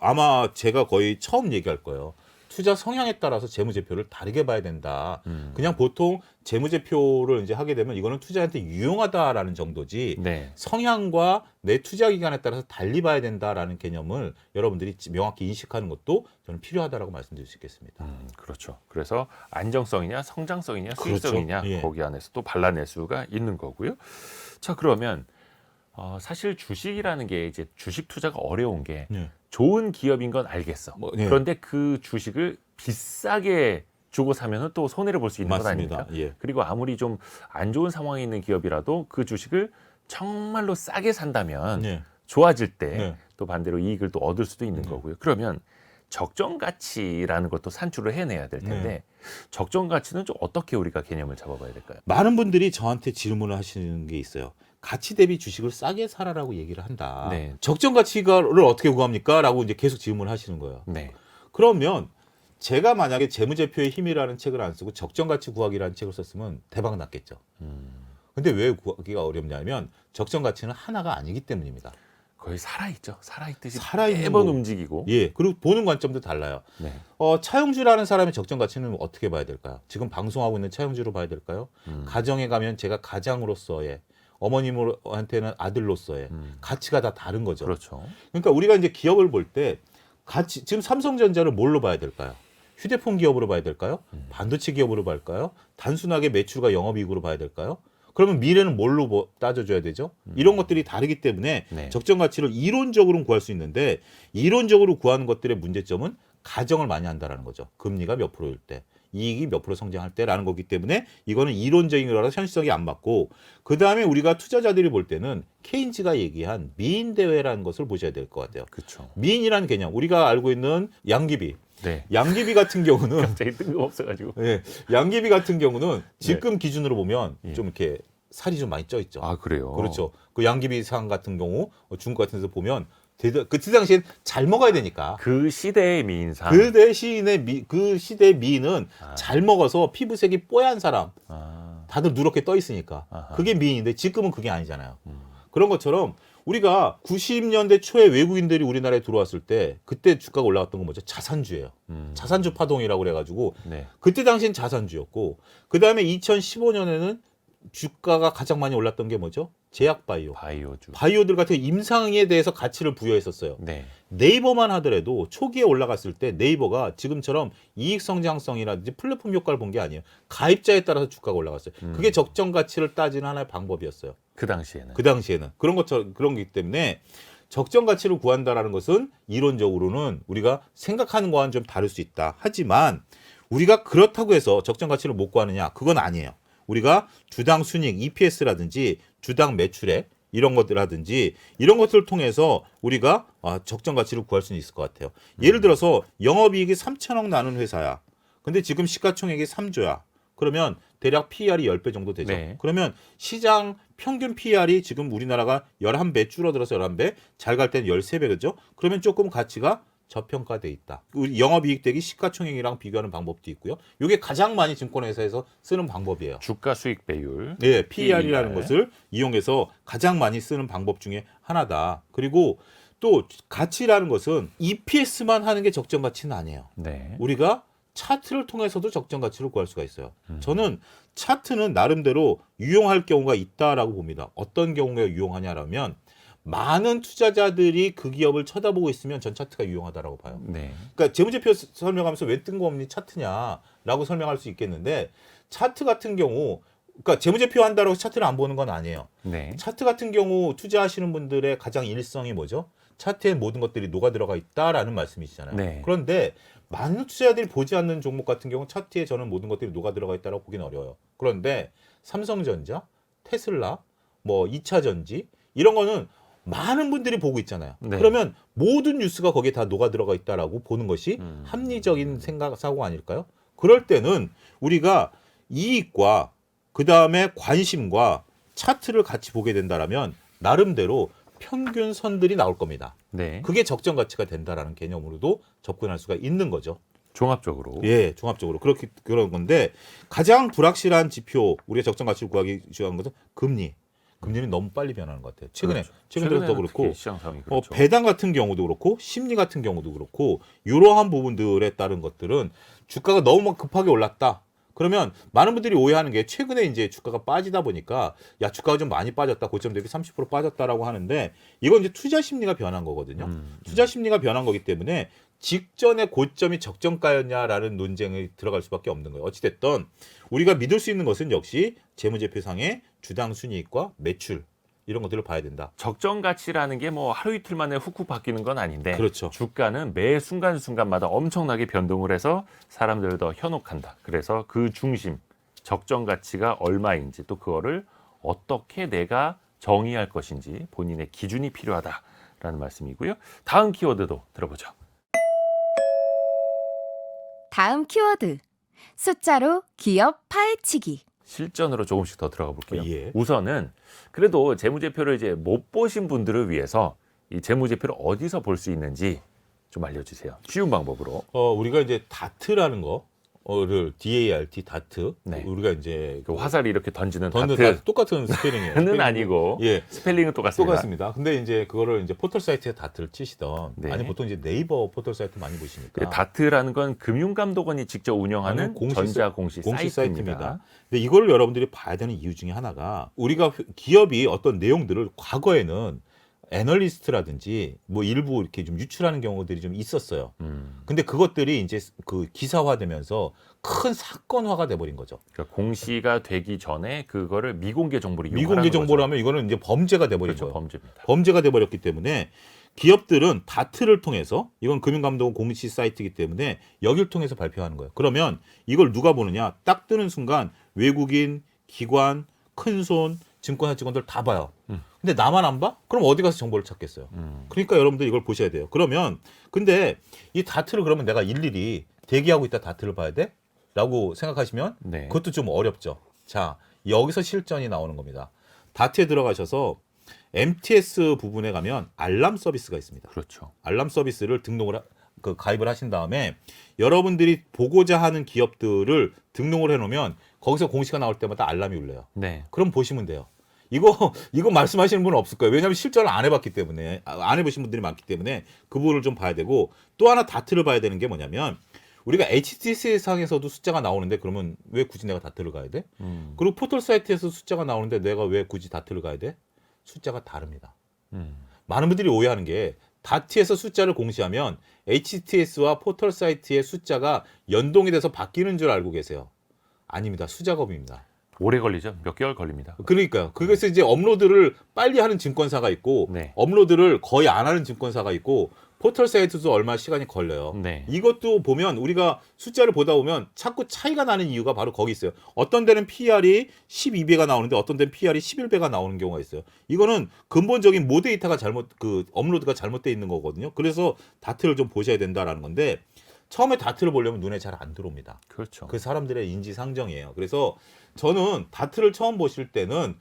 Speaker 2: 아마 제가 거의 처음 얘기할 거예요. 투자 성향에 따라서 재무제표를 다르게 봐야 된다. 그냥 보통 재무제표를 이제 하게 되면 이거는 투자한테 유용하다라는 정도지
Speaker 1: 네.
Speaker 2: 성향과 내 투자 기간에 따라서 달리 봐야 된다라는 개념을 여러분들이 명확히 인식하는 것도 저는 필요하다라고 말씀드릴 수 있겠습니다.
Speaker 1: 그렇죠. 그래서 안정성이냐, 성장성이냐,
Speaker 2: 그렇죠.
Speaker 1: 수익성이냐
Speaker 2: 예.
Speaker 1: 거기 안에서 또 발라낼 수가 있는 거고요. 자, 그러면 사실 주식이라는 게 이제 주식 투자가 어려운 게
Speaker 2: 네.
Speaker 1: 좋은 기업인 건 알겠어.
Speaker 2: 네.
Speaker 1: 그런데 그 주식을 비싸게 주고 사면은 또 손해를 볼 수 있는 것
Speaker 2: 맞습니다.
Speaker 1: 아닙니까?
Speaker 2: 예.
Speaker 1: 그리고 아무리 좀 안 좋은 상황에 있는 기업이라도 그 주식을 정말로 싸게 산다면
Speaker 2: 네.
Speaker 1: 좋아질 때
Speaker 2: 네.
Speaker 1: 또 반대로 이익을 또 얻을 수도 있는 거고요. 그러면 적정 가치라는 것도 산출을 해내야 될 텐데
Speaker 2: 네.
Speaker 1: 적정 가치는 좀 어떻게 우리가 개념을 잡아봐야 될까요?
Speaker 2: 많은 분들이 저한테 질문을 하시는 게 있어요. 가치 대비 주식을 싸게 사라라고 얘기를 한다.
Speaker 1: 네.
Speaker 2: 적정 가치를 어떻게 구합니까? 라고 이제 계속 질문을 하시는 거예요.
Speaker 1: 네.
Speaker 2: 그러면 제가 만약에 재무제표의 힘이라는 책을 안 쓰고 적정 가치 구하기라는 책을 썼으면 대박 났겠죠. 근데 왜 구하기가 어렵냐면 적정 가치는 하나가 아니기 때문입니다.
Speaker 1: 거의 살아있죠. 살아있듯이
Speaker 2: 살아있는
Speaker 1: 매번
Speaker 2: 거.
Speaker 1: 움직이고.
Speaker 2: 예. 그리고 보는 관점도 달라요.
Speaker 1: 네.
Speaker 2: 차용주라는 사람의 적정 가치는 어떻게 봐야 될까요? 지금 방송하고 있는 차용주로 봐야 될까요? 가정에 가면 제가 가장으로서의 어머님한테는 아들로서의 가치가 다 다른 거죠.
Speaker 1: 그렇죠.
Speaker 2: 그러니까 우리가 이제 기업을 볼 때 가치 지금 삼성전자를 뭘로 봐야 될까요? 휴대폰 기업으로 봐야 될까요? 반도체 기업으로 볼까요? 단순하게 매출과 영업이익으로 봐야 될까요? 그러면 미래는 뭘로 따져줘야 되죠? 이런 것들이 다르기 때문에
Speaker 1: 네.
Speaker 2: 적정 가치를 이론적으로는 구할 수 있는데 이론적으로 구하는 것들의 문제점은 가정을 많이 한다라는 거죠. 금리가 몇 프로일 때, 이익이 몇 프로 성장할 때라는 거기 때문에 이거는 이론적인 거라서 현실성이 안 맞고, 그 다음에 우리가 투자자들이 볼 때는 케인즈가 얘기한 미인 대회라는 것을 보셔야 될 것 같아요.
Speaker 1: 그렇죠.
Speaker 2: 미인이라는 개념, 우리가 알고 있는 양귀비.
Speaker 1: 네.
Speaker 2: 양귀비 같은 경우는
Speaker 1: 갑자기 뜬금없어가지고.
Speaker 2: 예, 양귀비 같은 경우는 지금 기준으로 보면
Speaker 1: 예.
Speaker 2: 좀 이렇게 살이 좀 많이 쪄 있죠.
Speaker 1: 아 그래요.
Speaker 2: 그렇죠. 그 양귀비상 같은 경우 중국 같은 데서 보면 그때 당시엔 잘 먹어야 되니까.
Speaker 1: 그 시대의 미인상.
Speaker 2: 그때 시인의 그 시대의 미인은
Speaker 1: 아.
Speaker 2: 잘 먹어서 피부색이 뽀얀 사람,
Speaker 1: 아,
Speaker 2: 다들 누렇게 떠 있으니까.
Speaker 1: 아하.
Speaker 2: 그게 미인인데 지금은 그게 아니잖아요. 그런 것처럼 우리가 90년대 초에 외국인들이 우리나라에 들어왔을 때 그때 주가가 올라갔던 건 뭐죠? 자산주예요. 자산주 파동이라고 그래가지고
Speaker 1: 네.
Speaker 2: 그때 당시엔 자산주였고, 그 다음에 2015년에는 주가가 가장 많이 올랐던 게 뭐죠? 제약바이오.
Speaker 1: 바이오주.
Speaker 2: 바이오들 같은 임상에 대해서 가치를 부여했었어요.
Speaker 1: 네.
Speaker 2: 네이버만 하더라도 초기에 올라갔을 때 네이버가 지금처럼 이익 성장성이라든지 플랫폼 효과를 본 게 아니에요. 가입자에 따라서 주가가 올라갔어요. 그게 적정 가치를 따지는 하나의 방법이었어요.
Speaker 1: 그 당시에는.
Speaker 2: 그 당시에는 그런 것처럼 그런 거기 때문에 적정 가치를 구한다라는 것은 이론적으로는 우리가 생각하는 거와는 좀 다를 수 있다. 하지만 우리가 그렇다고 해서 적정 가치를 못 구하느냐? 그건 아니에요. 우리가 주당 순이익, EPS라든지 주당 매출액 이런 것들라든지 이런 것들을 통해서 우리가 적정 가치를 구할 수는 있을 것 같아요. 예를 들어서 영업이익이 3천억 나는 회사야. 근데 지금 시가총액이 3조야. 그러면 대략 PER이 10배 정도 되죠.
Speaker 1: 네.
Speaker 2: 그러면 시장 평균 PER이 지금 우리나라가 11배 줄어들어서 11배, 잘 갈 때는 13배 그죠? 그러면 조금 가치가 저평가돼 있다. 우리 영업이익 대비 시가총액이랑 비교하는 방법도 있고요. 이게 가장 많이 증권회사에서 쓰는 방법이에요.
Speaker 1: 주가 수익 배율.
Speaker 2: 네, PER이라는
Speaker 1: PER.
Speaker 2: 것을 이용해서 가장 많이 쓰는 방법 중에 하나다. 그리고 또 가치라는 것은 EPS만 하는 게 적정 가치는 아니에요.
Speaker 1: 네.
Speaker 2: 우리가 차트를 통해서도 적정 가치를 구할 수가 있어요. 저는 차트는 나름대로 유용할 경우가 있다라고 봅니다. 어떤 경우가 유용하냐라면 많은 투자자들이 그 기업을 쳐다보고 있으면 전 차트가 유용하다라고 봐요.
Speaker 1: 네.
Speaker 2: 그러니까 재무제표 설명하면서 왜 뜬금없니 차트냐라고 설명할 수 있겠는데, 차트 같은 경우, 그러니까 재무제표 한다고 차트를 안 보는 건 아니에요.
Speaker 1: 네.
Speaker 2: 차트 같은 경우 투자하시는 분들의 가장 일성이 뭐죠? 차트에 모든 것들이 녹아 들어가 있다라는 말씀이시잖아요.
Speaker 1: 네.
Speaker 2: 그런데 많은 투자자들이 보지 않는 종목 같은 경우 차트에 저는 모든 것들이 녹아 들어가 있다고 보기는 어려워요. 그런데 삼성전자, 테슬라, 뭐 2차 전지 이런 거는 많은 분들이 보고 있잖아요.
Speaker 1: 네.
Speaker 2: 그러면 모든 뉴스가 거기에 다 녹아 들어가 있다라고 보는 것이 합리적인 사고 아닐까요? 그럴 때는 우리가 이익과 그 다음에 관심과 차트를 같이 보게 된다라면 나름대로 평균선들이 나올 겁니다.
Speaker 1: 네.
Speaker 2: 그게 적정 가치가 된다라는 개념으로도 접근할 수가 있는 거죠.
Speaker 1: 종합적으로.
Speaker 2: 예, 종합적으로 그런 건데, 가장 불확실한 지표, 우리가 적정 가치를 구하기 중요한 것은 금리. 금리는 너무 빨리 변하는 것 같아요. 최근에
Speaker 1: 그렇죠.
Speaker 2: 최근 들어서 더
Speaker 1: 최근에는
Speaker 2: 그렇고,
Speaker 1: 특히 시장 상황이 그렇죠.
Speaker 2: 배당 같은 경우도 그렇고 심리 같은 경우도 그렇고 이러한 부분들에 따른 것들은 주가가 너무 막 급하게 올랐다. 그러면 많은 분들이 오해하는 게 최근에 이제 주가가 빠지다 보니까 야 주가가 좀 많이 빠졌다. 고점 대비 30% 빠졌다라고 하는데 이건 이제 투자 심리가 변한 거거든요. 투자 심리가 변한 거기 때문에 직전의 고점이 적정가였냐라는 논쟁이 들어갈 수밖에 없는 거예요. 어찌됐든 우리가 믿을 수 있는 것은 역시 재무제표상의 주당 순이익과 매출 이런 것들을 봐야 된다.
Speaker 1: 적정 가치라는 게 뭐 하루 이틀 만에 훅훅 바뀌는 건 아닌데
Speaker 2: 그렇죠.
Speaker 1: 주가는 매 순간순간마다 엄청나게 변동을 해서 사람들을 더 현혹한다. 그래서 그 중심, 적정 가치가 얼마인지 또 그거를 어떻게 내가 정의할 것인지 본인의 기준이 필요하다라는 말씀이고요. 다음 키워드도 들어보죠.
Speaker 3: 다음 키워드. 숫자로 기업 파헤치기.
Speaker 1: 실전으로 조금씩 더 들어가 볼게요.
Speaker 2: 예.
Speaker 1: 우선은 그래도 재무제표를 이제 못 보신 분들을 위해서 이 재무제표를 어디서 볼 수 있는지 좀 알려주세요. 쉬운 방법으로.
Speaker 2: 우리가 이제 다트라는 거를 DART 다트.
Speaker 1: 네.
Speaker 2: 우리가 이제
Speaker 1: 그 화살이 이렇게 던지는
Speaker 2: 다트
Speaker 1: 다트.
Speaker 2: 똑같은 스페링이에요.
Speaker 1: 는 아니고
Speaker 2: 예.
Speaker 1: 스펠링은 똑같습니다.
Speaker 2: 똑같습니다. 근데 이제 그거를 이제 포털 사이트에 다트를 치시던
Speaker 1: 네.
Speaker 2: 아니 보통 이제 네이버 포털 사이트 많이 보시니까
Speaker 1: 다트라는 건 금융감독원이 직접 운영하는 전자공시 사이트입니다.
Speaker 2: 근데 이거를 여러분들이 봐야 되는 이유 중에 하나가 우리가 기업이 어떤 내용들을 과거에는 애널리스트라든지 뭐 일부 이렇게 좀 유출하는 경우들이 좀 있었어요. 근데 그것들이 이제 그 기사화되면서 큰 사건화가 돼버린 거죠.
Speaker 1: 그러니까 공시가 되기 전에 그거를 미공개 정보를
Speaker 2: 미공개 정보를 하면 이거는 이제 범죄가 돼버린
Speaker 1: 그렇죠,
Speaker 2: 거예요.
Speaker 1: 범죄입니다.
Speaker 2: 범죄가 돼버렸기 때문에 기업들은 다트를 통해서 이건 금융감독원 공시 사이트이기 때문에 여기를 통해서 발표하는 거예요. 그러면 이걸 누가 보느냐? 딱 뜨는 순간 외국인, 기관, 큰손, 증권사 직원들 다 봐요. 근데 나만 안 봐? 그럼 어디 가서 정보를 찾겠어요? 그러니까 여러분들 이걸 보셔야 돼요. 그러면 근데 이 다트를 그러면 내가 일일이 대기하고 있다 다트를 봐야 돼? 라고 생각하시면
Speaker 1: 네.
Speaker 2: 그것도 좀 어렵죠. 자, 여기서 실전이 나오는 겁니다. 다트에 들어가셔서 MTS 부분에 가면 알람 서비스가 있습니다.
Speaker 1: 그렇죠.
Speaker 2: 알람 서비스를 가입을 하신 다음에 여러분들이 보고자 하는 기업들을 등록을 해놓으면 거기서 공시가 나올 때마다 알람이 울려요.
Speaker 1: 네.
Speaker 2: 그럼 보시면 돼요. 이거 말씀하시는 분은 없을 거예요. 왜냐하면 실전을 안 해봤기 때문에, 안 해보신 분들이 많기 때문에 그 부분을 좀 봐야 되고, 또 하나 다트를 봐야 되는 게 뭐냐면 우리가 HTS 상에서도 숫자가 나오는데 그러면 왜 굳이 내가 다트를 가야 돼? 그리고 포털 사이트에서 숫자가 나오는데 내가 왜 굳이 다트를 가야 돼? 숫자가 다릅니다. 많은 분들이 오해하는 게 다트에서 숫자를 공시하면 HTS와 포털 사이트의 숫자가 연동이 돼서 바뀌는 줄 알고 계세요. 아닙니다. 수작업입니다.
Speaker 1: 오래 걸리죠. 몇 개월 걸립니다.
Speaker 2: 그러니까요. 그래서 이제 업로드를 빨리 하는 증권사가 있고
Speaker 1: 네.
Speaker 2: 업로드를 거의 안 하는 증권사가 있고 포털 사이트도 얼마 시간이 걸려요.
Speaker 1: 네.
Speaker 2: 이것도 보면 우리가 숫자를 보다 보면 자꾸 차이가 나는 이유가 바로 거기 있어요. 어떤 데는 PR이 12배가 나오는데 어떤 데는 PR이 11배가 나오는 경우가 있어요. 이거는 근본적인 모데이터가 업로드가 잘못되어 있는 거거든요. 그래서 다트를 좀 보셔야 된다라는 건데 처음에 다트를 보려면 눈에 잘 안 들어옵니다.
Speaker 1: 그렇죠.
Speaker 2: 그 사람들의 인지상정이에요. 그래서 저는 다트를 처음 보실 때는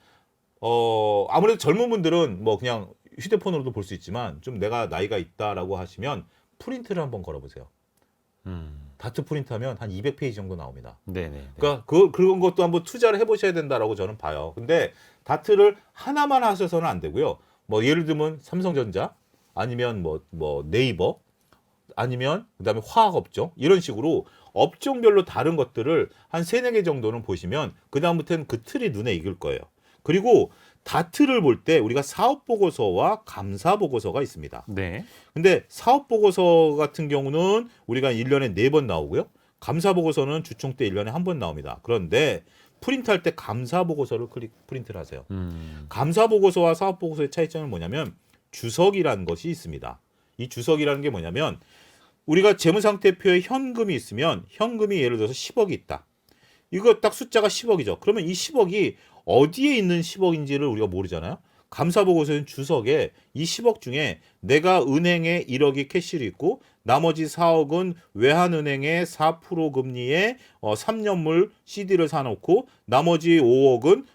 Speaker 2: 아무래도 젊은 분들은 뭐 그냥 휴대폰으로도 볼 수 있지만 좀 내가 나이가 있다라고 하시면 프린트를 한번 걸어보세요. 다트 프린트하면 한 200페이지 정도 나옵니다.
Speaker 1: 네네.
Speaker 2: 그러니까 그런 것도 한번 투자를 해보셔야 된다라고 저는 봐요. 근데 다트를 하나만 하셔서는 안 되고요. 뭐 예를 들면 삼성전자 아니면 뭐 네이버 아니면 그다음에 화학업종 이런 식으로 업종별로 다른 것들을 한 3-4개 정도는 보시면 그다음부터는 그 틀이 눈에 익을 거예요. 그리고 다트를 볼 때 우리가 사업보고서와 감사보고서가 있습니다.
Speaker 1: 네.
Speaker 2: 근데 사업보고서 같은 경우는 우리가 1년에 4번 나오고요. 감사보고서는 주총 때 1년에 1번 나옵니다. 그런데 프린트할 때 감사보고서를 프린트를 하세요. 감사보고서와 사업보고서의 차이점은 뭐냐면 주석이라는 것이 있습니다. 이 주석이라는 게 뭐냐면 우리가 재무상태표에 현금이 있으면 현금이 예를 들어서 10억이 있다. 이거 딱 숫자가 10억이죠. 그러면 이 10억이 어디에 있는 10억인지를 우리가 모르잖아요. 감사보고서는 주석에 이 10억 중에 내가 은행에 1억이 캐시로 있고 나머지 4억은 외환은행에 4% 금리에 3년물 CD를 사놓고 나머지 5억은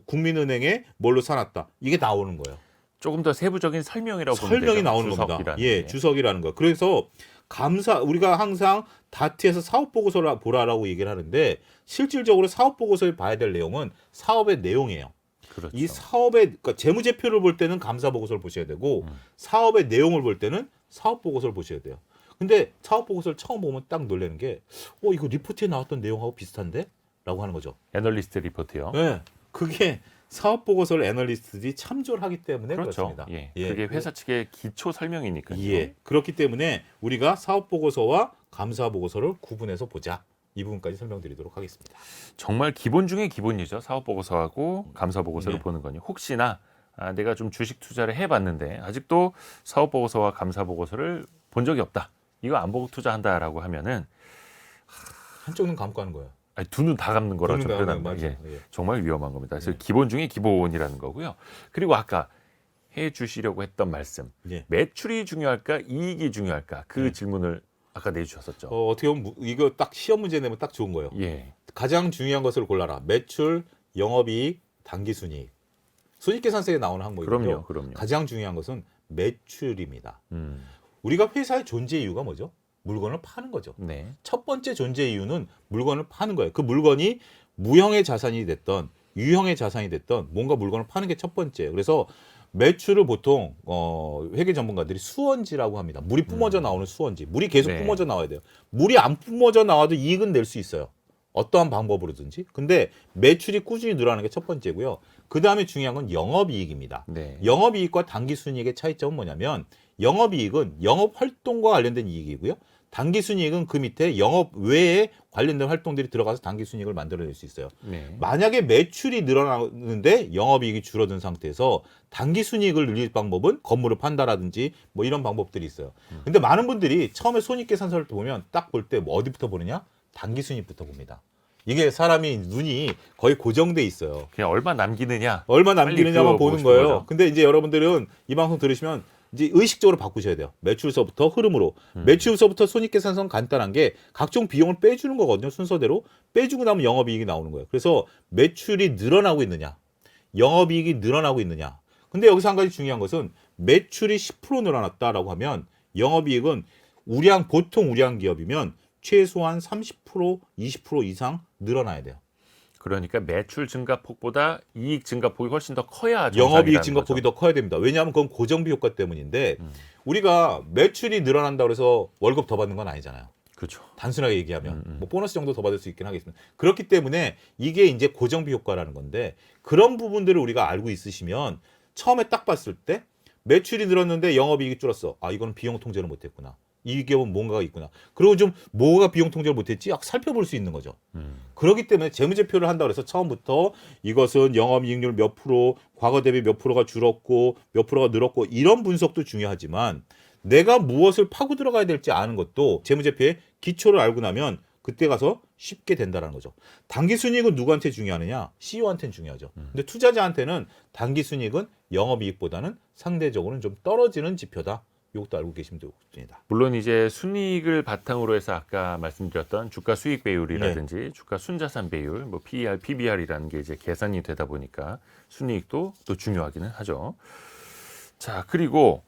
Speaker 2: 국민은행에 뭘로 사놨다. 이게 나오는 거예요.
Speaker 1: 조금 더 세부적인 설명이라고 보면
Speaker 2: 설명이
Speaker 1: 되죠.
Speaker 2: 나오는 겁니다.
Speaker 1: 주석이라는
Speaker 2: 예,
Speaker 1: 게.
Speaker 2: 주석이라는 거. 그래서 우리가 항상 다트에서 사업 보고서를 보라라고 얘기를 하는데 실질적으로 사업 보고서에 봐야 될 내용은 사업의 내용이에요.
Speaker 1: 그렇죠.
Speaker 2: 이 사업의 그러니까 재무제표를 볼 때는 감사 보고서를 보셔야 되고 사업의 내용을 볼 때는 사업 보고서를 보셔야 돼요. 근데 사업 보고서를 처음 보면 딱 놀라는 게 이거 리포트에 나왔던 내용하고 비슷한데? 라고 하는 거죠.
Speaker 1: 애널리스트 리포트요.
Speaker 2: 네. 그게 사업 보고서를 애널리스트들이 참조를 하기 때문에
Speaker 1: 그렇죠.
Speaker 2: 그렇습니다.
Speaker 1: 예.
Speaker 2: 예.
Speaker 1: 그게 회사 측의 기초 설명이니까요.
Speaker 2: 예. 그렇기 때문에 우리가 사업 보고서와 감사 보고서를 구분해서 보자. 이 부분까지 설명드리도록 하겠습니다.
Speaker 1: 정말 기본 중에 기본이죠. 사업 보고서하고 감사 보고서를
Speaker 2: 네.
Speaker 1: 보는 거니. 혹시나 내가 좀 주식 투자를 해봤는데 아직도 사업 보고서와 감사 보고서를 본 적이 없다. 이거 안 보고 투자한다라고 하면은
Speaker 2: 한쪽 눈 감고 하는 거예요.
Speaker 1: 두 눈 다 감는 거라
Speaker 2: 두
Speaker 1: 좀
Speaker 2: 눈 다
Speaker 1: 표현하는
Speaker 2: 감는
Speaker 1: 거예요.
Speaker 2: 거죠. 예.
Speaker 1: 정말 위험한 겁니다. 그래서
Speaker 2: 예.
Speaker 1: 기본 중에 기본이라는 거고요. 그리고 아까 해주시려고 했던 말씀,
Speaker 2: 예.
Speaker 1: 매출이 중요할까, 이익이 중요할까 그
Speaker 2: 예.
Speaker 1: 질문을 아까 내주셨었죠.
Speaker 2: 어떻게 보면 이거 딱 시험 문제 내면 딱 좋은 거예요.
Speaker 1: 예,
Speaker 2: 가장 중요한 것을 골라라. 매출, 영업이익, 당기순이익. 손익계산서에 나오는 항목이고요.
Speaker 1: 그럼요.
Speaker 2: 가장 중요한 것은 매출입니다.
Speaker 1: 음,
Speaker 2: 우리가 회사의 존재 이유가 뭐죠? 물건을 파는 거죠.
Speaker 1: 네,
Speaker 2: 첫 번째 존재 이유는 물건을 파는 거예요. 그 물건이 무형의 자산이 됐던 유형의 자산이 됐던 뭔가 물건을 파는 게 첫 번째예요. 그래서 매출을 보통 회계 전문가들이 수원지라고 합니다. 물이 뿜어져 나오는 수원지. 물이 계속
Speaker 1: 네.
Speaker 2: 뿜어져 나와야 돼요. 물이 안 뿜어져 나와도 이익은 낼 수 있어요. 어떠한 방법으로든지. 근데 매출이 꾸준히 늘어나는 게 첫 번째고요. 그 다음에 중요한 건 영업이익입니다.
Speaker 1: 네,
Speaker 2: 영업이익과 당기순이익의 차이점은 뭐냐면 영업이익은 영업활동과 관련된 이익이고요. 당기순이익은 그 밑에 영업 외에 관련된 활동들이 들어가서 당기순이익을 만들어낼 수 있어요.
Speaker 1: 네.
Speaker 2: 만약에 매출이 늘어나는데 영업이익이 줄어든 상태에서 당기순이익을 늘릴 방법은 건물을 판다라든지 뭐 이런 방법들이 있어요. 근데 많은 분들이 처음에 손익계산서를 보면 딱 볼 때 뭐 어디부터 보느냐? 당기순이익부터 봅니다. 이게 사람이 눈이 거의 고정돼 있어요.
Speaker 1: 그냥 얼마 남기느냐.
Speaker 2: 얼마
Speaker 1: 빨리
Speaker 2: 남기느냐만
Speaker 1: 그거 보고
Speaker 2: 보는
Speaker 1: 싶은
Speaker 2: 거예요.
Speaker 1: 거죠.
Speaker 2: 근데 이제 여러분들은 이 방송 들으시면 이제 의식적으로 바꾸셔야 돼요. 매출서부터 흐름으로. 매출서부터 손익계산서는 간단한 게 각종 비용을 빼주는 거거든요. 순서대로. 빼주고 나면 영업이익이 나오는 거예요. 그래서 매출이 늘어나고 있느냐, 영업이익이 늘어나고 있느냐. 근데 여기서 한 가지 중요한 것은 매출이 10% 늘어났다라고 하면 영업이익은 보통 우량 기업이면 최소한 30%, 20% 이상 늘어나야 돼요.
Speaker 1: 그러니까 매출 증가폭보다 이익 증가폭이 훨씬 더 커야
Speaker 2: 영업이익
Speaker 1: 정상이라는
Speaker 2: 증가폭이
Speaker 1: 거죠.
Speaker 2: 더 커야 됩니다. 왜냐하면 그건 고정비 효과 때문인데 우리가 매출이 늘어난다고 해서 월급 더 받는 건 아니잖아요.
Speaker 1: 그렇죠.
Speaker 2: 단순하게 얘기하면 뭐 보너스 정도 더 받을 수 있긴 하겠습니다. 그렇기 때문에 이게 이제 고정비 효과라는 건데 그런 부분들을 우리가 알고 있으시면 처음에 딱 봤을 때 매출이 늘었는데 영업이익이 줄었어. 아, 이거는 비용 통제를 못했구나. 이 기업은 뭔가가 있구나. 그리고 좀 뭐가 비용 통제를 못했지? 살펴볼 수 있는 거죠. 그렇기 때문에 재무제표를 한다고 해서 처음부터 이것은 영업이익률 몇 프로, 과거 대비 몇 프로가 줄었고 몇 프로가 늘었고 이런 분석도 중요하지만 내가 무엇을 파고 들어가야 될지 아는 것도 재무제표의 기초를 알고 나면 그때 가서 쉽게 된다는 거죠. 당기순이익은 누구한테 중요하느냐? CEO한테는 중요하죠. 근데 투자자한테는 당기순이익은 영업이익보다는 상대적으로는 좀 떨어지는 지표다. 이것도 알고 계시면 좋습니다.
Speaker 1: 물론 이제 순이익을 바탕으로 해서 아까 말씀드렸던 주가 수익 배율이라든지 주가 순자산 배율, 뭐 PER, PBR이라는 게 이제 계산이 되다 보니까 순이익도 또 중요하기는 하죠. 자, 그리고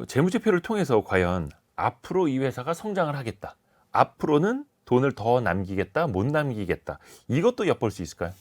Speaker 1: 재무제표를 통해서 과연 앞으로 이 회사가 성장을 하겠다. 앞으로는 돈을 더 남기겠다, 못 남기겠다. 이것도 엿볼 수 있을까요?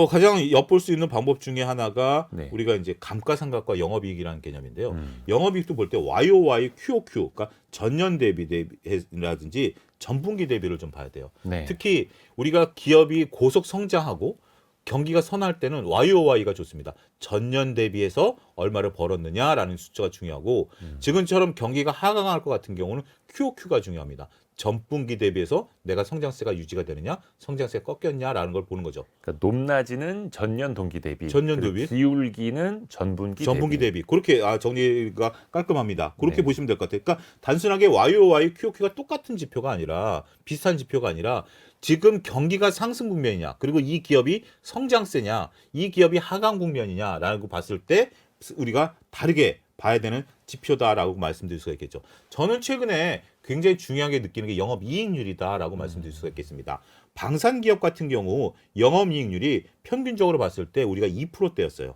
Speaker 2: 가장 엿볼 수 있는 방법 중에 하나가
Speaker 1: 네.
Speaker 2: 우리가 이제 감가상각과 영업이익이라는 개념인데요. 영업이익도 볼 때 YOY, QOQ, 그러니까 전년 대비라든지 전분기 대비를 좀 봐야 돼요.
Speaker 1: 네.
Speaker 2: 특히 우리가 기업이 고속 성장하고 경기가 선할 때는 YOY가 좋습니다. 전년 대비해서 얼마를 벌었느냐라는 숫자가 중요하고 지금처럼 경기가 하강할 것 같은 경우는 QOQ가 중요합니다. 전분기 대비해서 내가 성장세가 유지가 되느냐, 성장세가 꺾였냐라는 걸 보는 거죠.
Speaker 1: 그러니까 높낮이는 전년 동기 대비,
Speaker 2: 전년
Speaker 1: 그리고
Speaker 2: 대비.
Speaker 1: 기울기는 전분기
Speaker 2: 대비. 그렇게 정리가 깔끔합니다. 그렇게
Speaker 1: 네.
Speaker 2: 보시면 될 것 같아요. 그러니까 단순하게 YOY, QOQ가 똑같은 지표가 아니라 비슷한 지표가 아니라 지금 경기가 상승 국면이냐, 그리고 이 기업이 성장세냐, 이 기업이 하강 국면이냐라고 봤을 때 우리가 다르게 봐야 되는 지표다라고 말씀드릴 수가 있겠죠. 저는 최근에 굉장히 중요하게 느끼는 게 영업이익률이다라고 말씀드릴 수가 있겠습니다. 방산기업 같은 경우 영업이익률이 평균적으로 봤을 때 우리가 2%대였어요.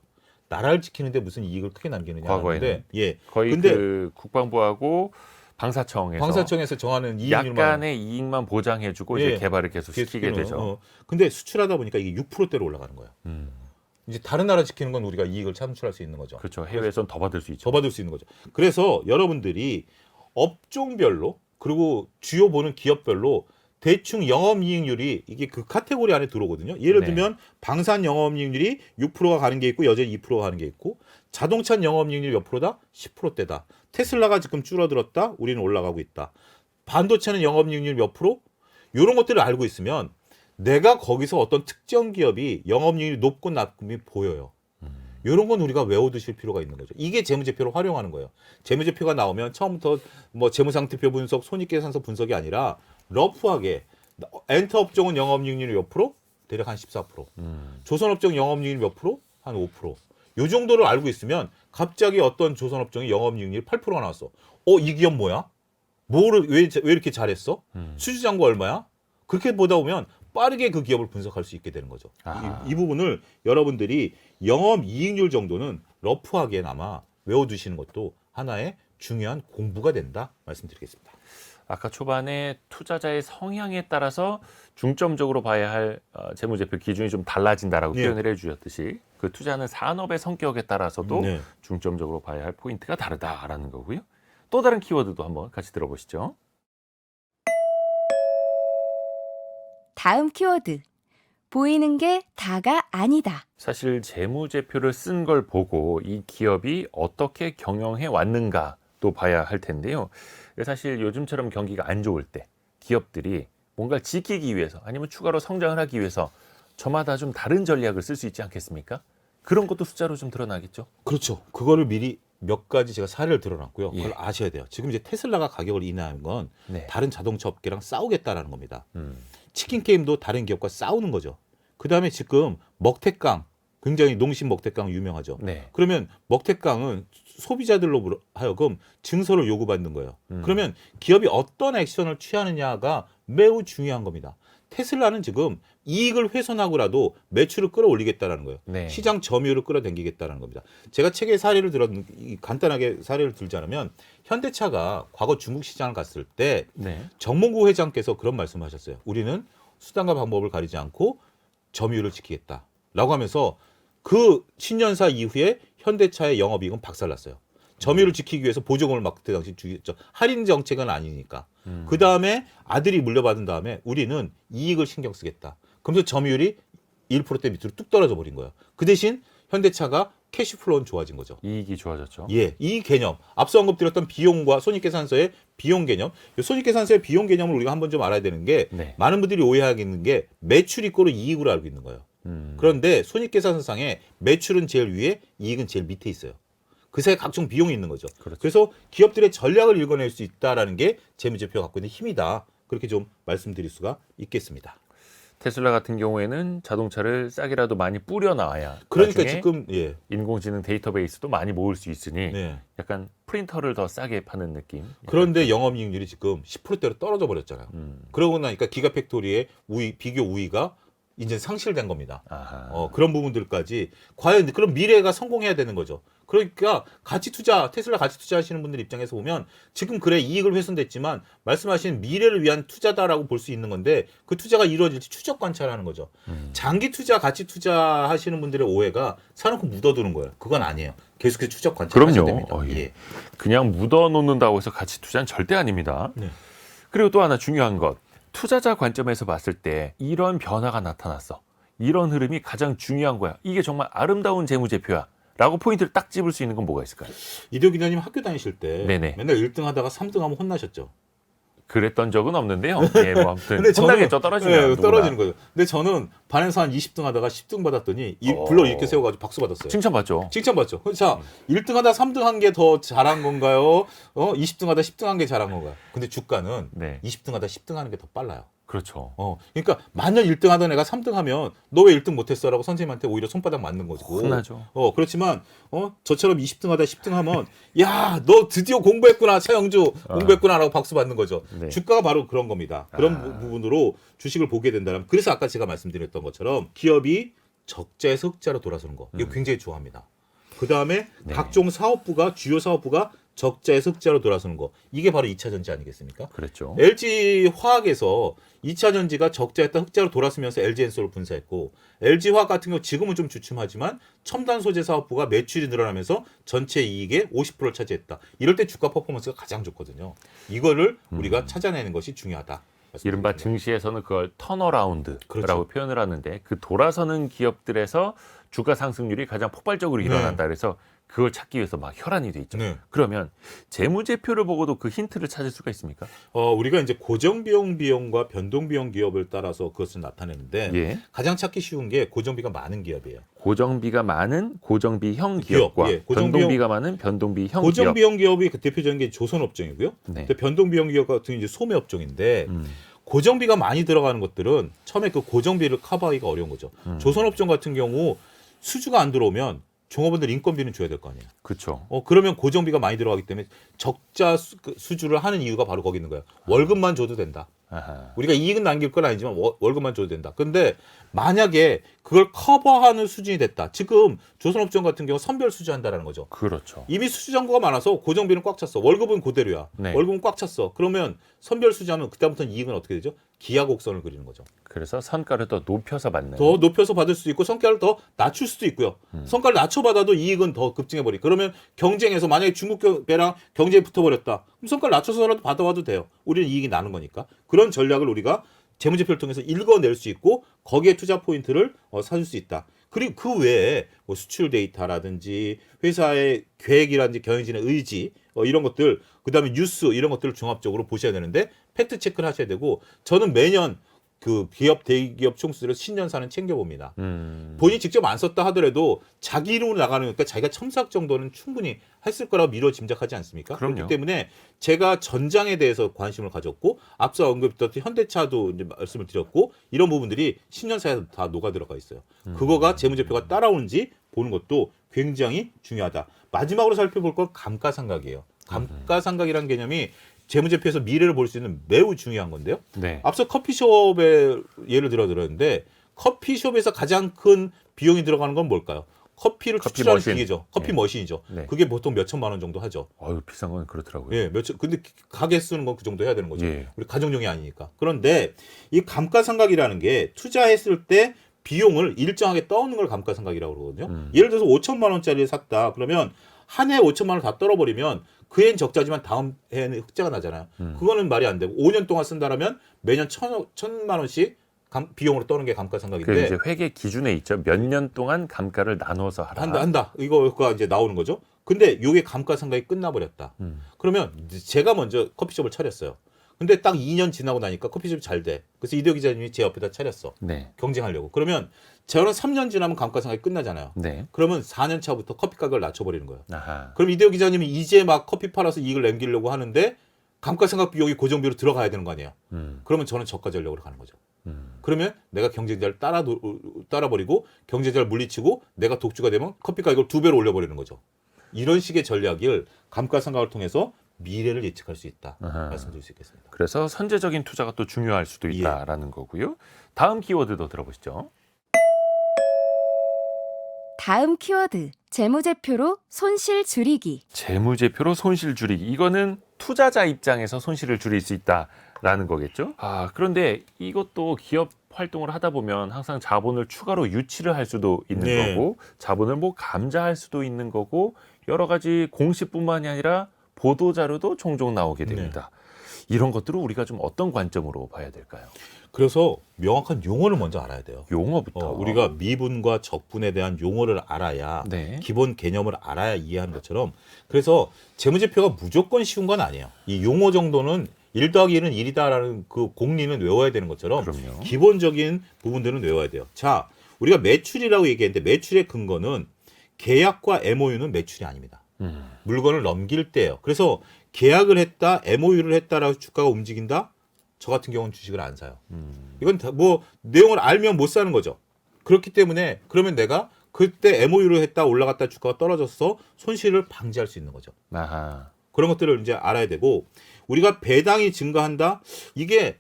Speaker 2: 나라를 지키는데 무슨 이익을 크게 남기느냐.
Speaker 1: 과거에는.
Speaker 2: 예.
Speaker 1: 거의
Speaker 2: 근데
Speaker 1: 그 국방부하고 방사청에서
Speaker 2: 정하는 이익률만
Speaker 1: 약간의 이익만 보장해주고
Speaker 2: 예.
Speaker 1: 이제 개발을 계속 시키게 되죠.
Speaker 2: 근데 수출하다 보니까 이게 6%대로 올라가는 거예요.
Speaker 1: 음,
Speaker 2: 이제 다른 나라 지키는 건 우리가 이익을 창출할 수 있는 거죠.
Speaker 1: 그렇죠. 해외에선 더 받을 수 있죠.
Speaker 2: 더 받을 수 있는 거죠. 그래서 여러분들이 업종별로 그리고 주요 보는 기업별로 대충 영업이익률이 이게 그 카테고리 안에 들어오거든요. 예를
Speaker 1: 네.
Speaker 2: 들면 방산 영업이익률이 6%가 가는 게 있고 여전히 2%가 가는 게 있고 자동차 영업이익률이 몇 프로다? 10%대다. 테슬라가 지금 줄어들었다. 우리는 올라가고 있다. 반도체는 영업이익률 몇 프로? 이런 것들을 알고 있으면 내가 거기서 어떤 특정 기업이 영업이익률이 높고 낮음이 보여요. 이런 건 우리가 외워두실 필요가 있는 거죠. 이게 재무제표를 활용하는 거예요. 재무제표가 나오면 처음부터 뭐 재무상태표 분석, 손익계산서 분석이 아니라 러프하게 엔터업종은 영업이익률이 몇 프로? 대략 한 14%. 조선업종 영업이익률이 몇 프로? 한 5%. 요 정도를 알고 있으면 갑자기 어떤 조선업종이 영업이익률이 8%가 나왔어. 이 기업 뭐야? 왜 이렇게 잘했어? 수주잔고 얼마야? 그렇게 보다 보면 빠르게 그 기업을 분석할 수 있게 되는 거죠. 이 부분을 여러분들이 영업이익률 정도는 러프하게나마 외워두시는 것도 하나의 중요한 공부가 된다 말씀드리겠습니다.
Speaker 1: 아까 초반에 투자자의 성향에 따라서 중점적으로 봐야 할 재무제표 기준이 좀 달라진다라고
Speaker 2: 예.
Speaker 1: 표현을 해주셨듯이 그 투자는 산업의 성격에 따라서도
Speaker 2: 네.
Speaker 1: 중점적으로 봐야 할 포인트가 다르다라는 거고요. 또 다른 키워드도 한번 같이 들어보시죠.
Speaker 3: 다음 키워드. 보이는 게 다가 아니다.
Speaker 1: 사실 재무제표를 쓴 걸 보고 이 기업이 어떻게 경영해 왔는가 또 봐야 할 텐데요. 사실 요즘처럼 경기가 안 좋을 때 기업들이 뭔가 지키기 위해서 아니면 추가로 성장을 하기 위해서 저마다 좀 다른 전략을 쓸 수 있지 않겠습니까? 그런 것도 숫자로 좀 드러나겠죠.
Speaker 2: 그렇죠. 그거를 미리 몇 가지 제가 사례를 들어놨고요. 그걸
Speaker 1: 예.
Speaker 2: 아셔야 돼요. 지금 이제 테슬라가 가격을 인하한 건
Speaker 1: 네.
Speaker 2: 다른 자동차 업계랑 싸우겠다라는 겁니다. 치킨 게임도 다른 기업과 싸우는 거죠. 그다음에 지금 먹태깡, 굉장히 농심 먹태깡 유명하죠.
Speaker 1: 네.
Speaker 2: 그러면 먹태깡은 소비자들로 하여금 증서를 요구받는 거예요. 그러면 기업이 어떤 액션을 취하느냐가 매우 중요한 겁니다. 테슬라는 지금 이익을 훼손하고라도 매출을 끌어올리겠다라는 거예요.
Speaker 1: 네.
Speaker 2: 시장 점유율을 끌어당기겠다라는 겁니다. 제가 책에 사례를 간단하게 사례를 들자면 현대차가 과거 중국 시장을 갔을 때
Speaker 1: 네.
Speaker 2: 정몽구 회장께서 그런 말씀하셨어요. 우리는 수단과 방법을 가리지 않고 점유율을 지키겠다라고 하면서 그 신년사 이후에 현대차의 영업이익은 박살났어요. 점유율을 지키기 위해서 보조금을 막 그때 당시 주겠죠. 할인 정책은 아니니까. 그 다음에 아들이 물려받은 다음에 우리는 이익을 신경 쓰겠다. 그러면서 점유율이 1%대 밑으로 뚝 떨어져 버린 거예요. 그 대신 현대차가 캐시플로우는 좋아진 거죠.
Speaker 1: 이익이 좋아졌죠.
Speaker 2: 예, 이 개념, 앞서 언급드렸던 비용과 손익계산서의 비용 개념, 이 손익계산서의 비용 개념을 우리가 한번 좀 알아야 되는 게
Speaker 1: 네.
Speaker 2: 많은 분들이 오해하고 있는 게 매출 이꼬르 이익으로 알고 있는 거예요. 그런데 손익계산서상에 매출은 제일 위에, 이익은 제일 밑에 있어요. 그 사이에 각종 비용이 있는 거죠.
Speaker 1: 그렇죠.
Speaker 2: 그래서 기업들의 전략을 읽어낼 수 있다라는 게 재무제표가 갖고 있는 힘이다. 그렇게 좀 말씀드릴 수가 있겠습니다.
Speaker 1: 테슬라 같은 경우에는 자동차를 싸게라도 많이 뿌려 나와야
Speaker 2: 그러니까
Speaker 1: 나중에
Speaker 2: 지금 예,
Speaker 1: 인공지능 데이터베이스도 많이 모을 수 있으니
Speaker 2: 네.
Speaker 1: 약간 프린터를 더 싸게 파는 느낌.
Speaker 2: 그런데 영업이익률이 지금 10%대로 떨어져 버렸잖아요. 그러고 나니까 기가팩토리의 비교 우위가 이제 상실된 겁니다.
Speaker 1: 아하.
Speaker 2: 그런 부분들까지 과연 그럼 미래가 성공해야 되는 거죠. 그러니까 가치 투자, 테슬라 가치 투자하시는 분들 입장에서 보면 지금 그래 이익을 훼손됐지만 말씀하신 미래를 위한 투자다라고 볼 수 있는 건데 그 투자가 이루어질지 추적 관찰하는 거죠. 장기 투자, 가치 투자하시는 분들의 오해가 사놓고 묻어두는 거예요. 그건 아니에요. 계속해서 추적 관찰하셔야
Speaker 1: 그럼요.
Speaker 2: 됩니다.
Speaker 1: 예. 그냥 묻어놓는다고 해서 가치 투자는 절대 아닙니다.
Speaker 2: 네.
Speaker 1: 그리고 또 하나 중요한 것. 투자자 관점에서 봤을 때 이런 변화가 나타났어. 이런 흐름이 가장 중요한 거야. 이게 정말 아름다운 재무제표야. 라고 포인트를 딱 집을 수 있는 건 뭐가 있을까요?
Speaker 2: 이대호 기자님 학교 다니실 때
Speaker 1: 네네.
Speaker 2: 맨날 1등 하다가 3등 하면 혼나셨죠?
Speaker 1: 그랬던 적은 없는데요. 예, 뭐 아무튼
Speaker 2: 근데 저는
Speaker 1: 혼나겠죠. 떨어지면.
Speaker 2: 네,
Speaker 1: 누구나.
Speaker 2: 떨어지는 거예요. 근데 저는 반에서 한 20등 하다가 10등 받았더니 불러 이렇게 세워가지고 박수 받았어요.
Speaker 1: 칭찬받죠.
Speaker 2: 칭찬받죠. 자, 1등 하다 3등 한 게 더 잘한 건가요? 20등 하다 10등 한 게 잘한 건가요? 근데 주가는
Speaker 1: 네.
Speaker 2: 20등 하다 10등 하는 게 더 빨라요.
Speaker 1: 그렇죠.
Speaker 2: 그러니까 만약 1등 하던 애가 3등 하면 너 왜 1등 못했어라고 선생님한테 오히려 손바닥 맞는 거고.
Speaker 1: 혼나죠.
Speaker 2: 그렇지만 저처럼 20등 하다 10등 하면 야, 너 드디어 공부했구나 차영주 공부했구나라고 박수 받는 거죠.
Speaker 1: 네.
Speaker 2: 주가가 바로 그런 겁니다. 그런 부분으로 주식을 보게 된다면 그래서 아까 제가 말씀드렸던 것처럼 기업이 적자에서 흑자로 돌아서는 거 이거 굉장히 좋아합니다. 그 다음에
Speaker 1: 네.
Speaker 2: 각종 사업부가 주요 사업부가 적자에서 흑자로 돌아서는 거 이게 바로 2차 전지 아니겠습니까?
Speaker 1: 그랬죠.
Speaker 2: LG 화학에서 2차 전지가 적자였다 흑자로 돌아서면서 LG엔솔을 분사했고 LG 화학 같은 경우 지금은 좀 주춤하지만 첨단 소재 사업부가 매출이 늘어나면서 전체 이익의 50%를 차지했다. 이럴 때 주가 퍼포먼스가 가장 좋거든요. 이거를 우리가 찾아내는 것이 중요하다.
Speaker 1: 이른바
Speaker 2: 말씀드립니다.
Speaker 1: 증시에서는 그걸 턴어라운드라고
Speaker 2: 그렇죠.
Speaker 1: 표현을 하는데 그 돌아서는 기업들에서 주가 상승률이 가장 폭발적으로 일어난다. 그래서 그걸 찾기 위해서 막 혈안이 돼 있죠.
Speaker 2: 네.
Speaker 1: 그러면 재무제표를 보고도 그 힌트를 찾을 수가 있습니까?
Speaker 2: 우리가 이제 고정비용 비용과 변동비용 기업을 따라서 그것을 나타내는데
Speaker 1: 예.
Speaker 2: 가장 찾기 쉬운 게 고정비가 많은 기업이에요.
Speaker 1: 고정비가 많은 고정비형
Speaker 2: 기업,
Speaker 1: 기업과
Speaker 2: 예, 고정비용-
Speaker 1: 변동비가 많은 변동비형 기업.
Speaker 2: 고정비용 기업이 그 대표적인 게 조선업종이고요.
Speaker 1: 네.
Speaker 2: 근데 변동비용 기업 같은 이제 소매업종인데
Speaker 1: 음.
Speaker 2: 고정비가 많이 들어가는 것들은 처음에 그 고정비를 커버하기가 어려운 거죠. 조선업종 같은 경우 수주가 안 들어오면 종업원들 인건비는 줘야 될 거 아니에요.
Speaker 1: 그렇죠.
Speaker 2: 그러면 고정비가 많이 들어가기 때문에 적자 수주를 하는 이유가 바로 거기 있는 거예요. 월급만 줘도 된다.
Speaker 1: 아하.
Speaker 2: 우리가 이익은 남길 건 아니지만 월급만 줘도 된다. 근데 만약에 그걸 커버하는 수준이 됐다. 지금 조선업종 같은 경우 선별 수주한다라는 거죠.
Speaker 1: 그렇죠.
Speaker 2: 이미 수주 잔고가 많아서 고정비는 꽉 찼어. 월급은 그대로야.
Speaker 1: 네.
Speaker 2: 월급은 꽉 찼어. 그러면 선별 수주하면 그다음부터는 이익은 어떻게 되죠? 기하곡선을 그리는 거죠.
Speaker 1: 그래서 선가를 더 높여서 받는.
Speaker 2: 더 높여서 받을 수도 있고 성과를 더 낮출 수도 있고요. 성과를 낮춰받아도 이익은 더 급증해버리. 그러면 경쟁에서 만약에 중국 배랑 경쟁이 붙어버렸다. 그럼 성과를 낮춰서라도 받아와도 돼요. 우리는 이익이 나는 거니까. 그런 전략을 우리가 재무제표를 통해서 읽어낼 수 있고 거기에 투자 포인트를 사줄 수 있다. 그리고 그 외에 뭐 수출 데이터라든지 회사의 계획이라든지 경영진의 의지 이런 것들, 그다음에 뉴스 이런 것들을 종합적으로 보셔야 되는데 팩트 체크를 하셔야 되고 저는 매년 그 기업 대기업 총수들의 신년사는 챙겨봅니다. 본인이 직접 안 썼다 하더라도 자기 이름으로 나가는 거니까 자기가 첨삭 정도는 충분히 했을 거라고 미뤄 짐작하지 않습니까?
Speaker 1: 그럼요.
Speaker 2: 그렇기 때문에 제가 전장에 대해서 관심을 가졌고 앞서 언급했던 현대차도 이제 말씀을 드렸고 이런 부분들이 신년사에 다 녹아 들어가 있어요. 그거가 재무제표가 따라오는지 보는 것도 굉장히 중요하다. 마지막으로 살펴볼 건 감가상각이에요. 감가상각이라는 개념이 재무제표에서 미래를 볼 수 있는 매우 중요한 건데요.
Speaker 1: 네.
Speaker 2: 앞서 커피숍의 예를 들었는데 커피숍에서 가장 큰 비용이 들어가는 건 뭘까요? 커피를
Speaker 1: 커피
Speaker 2: 추출하는
Speaker 1: 머신.
Speaker 2: 기계죠. 커피
Speaker 1: 네.
Speaker 2: 머신이죠.
Speaker 1: 네.
Speaker 2: 그게 보통 몇 천만 원 정도 하죠.
Speaker 1: 어유 비싼 건 그렇더라고요.
Speaker 2: 예, 근데 가게 쓰는 건 그 정도 해야 되는 거죠.
Speaker 1: 예.
Speaker 2: 우리 가정용이 아니니까. 그런데 이 감가상각이라는 게 투자했을 때 비용을 일정하게 떠오는 걸 감가상각이라고 그러거든요. 예를 들어서 5천만 원짜리를 샀다. 그러면 한 해에 5천만 원을 다 떨어버리면 그 해는 적자지만 다음 해에는 흑자가 나잖아요. 그거는 말이 안 되고 5년 동안 쓴다라면 매년 천만 원씩 비용으로 떠는 게
Speaker 1: 그
Speaker 2: 감가상각인데
Speaker 1: 이제 회계 기준에 있죠. 몇 년 동안 감가를 나눠서 하라.
Speaker 2: 한다. 이거가 이제 나오는 거죠. 근데 이게 감가상각이 끝나버렸다. 그러면 제가 먼저 커피숍을 차렸어요. 근데 딱 2년 지나고 나니까 커피숍이 잘 돼. 그래서 이대호 기자님이 제 옆에다 차렸어.
Speaker 1: 네.
Speaker 2: 경쟁하려고. 그러면 저는 3년 지나면 감가상각이 끝나잖아요.
Speaker 1: 네.
Speaker 2: 그러면 4년 차부터 커피 가격을 낮춰버리는 거예요.
Speaker 1: 아하.
Speaker 2: 그럼 이대호 기자님이 이제 막 커피 팔아서 이익을 남기려고 하는데 감가상각 비용이 고정비로 들어가야 되는 거 아니에요. 그러면 저는 저가 전략으로 가는 거죠. 그러면 내가 경쟁자를 따라버리고 경쟁자를 물리치고 내가 독주가 되면 커피 가격을 2배로 올려버리는 거죠. 이런 식의 전략을 감가상각을 통해서 미래를 예측할 수 있다.
Speaker 1: 아하.
Speaker 2: 말씀드릴 수 있겠습니다.
Speaker 1: 그래서 선제적인 투자가 또 중요할 수도 있다라는 거고요. 다음 키워드도 들어보시죠.
Speaker 3: 다음 키워드. 재무제표로 손실 줄이기.
Speaker 1: 재무제표로 손실 줄이기. 이거는 투자자 입장에서 손실을 줄일 수 있다라는 거겠죠. 그런데 이것도 기업 활동을 하다 보면 항상 자본을 추가로 유치를 할 수도 있는
Speaker 2: 네.
Speaker 1: 거고 자본을 뭐 감자할 수도 있는 거고 여러 가지 공시뿐만이 아니라 보도자료도 종종 나오게 됩니다. 이런 것들을 우리가 좀 어떤 관점으로 봐야 될까요?
Speaker 2: 그래서 명확한 용어를 먼저 알아야 돼요.
Speaker 1: 용어부터.
Speaker 2: 우리가 미분과 적분에 대한 용어를 알아야
Speaker 1: 네.
Speaker 2: 기본 개념을 알아야 이해하는 것처럼 그래서 재무제표가 무조건 쉬운 건 아니에요. 이 용어 정도는 1 더하기 1은 1이다라는 그 공리는 외워야 되는 것처럼
Speaker 1: 그럼요.
Speaker 2: 기본적인 부분들은 외워야 돼요. 자, 우리가 매출이라고 얘기했는데 매출의 근거는 계약과 MOU는 매출이 아닙니다. 물건을 넘길 때예요. 그래서 계약을 했다, MOU를 했다라고 주가가 움직인다? 저 같은 경우는 주식을 안 사요. 이건 뭐 내용을 알면 못 사는 거죠. 그렇기 때문에 그러면 내가 그때 MOU를 했다 올라갔다 주가가 떨어져서 손실을 방지할 수 있는 거죠.
Speaker 1: 아하.
Speaker 2: 그런 것들을 이제 알아야 되고 우리가 배당이 증가한다. 이게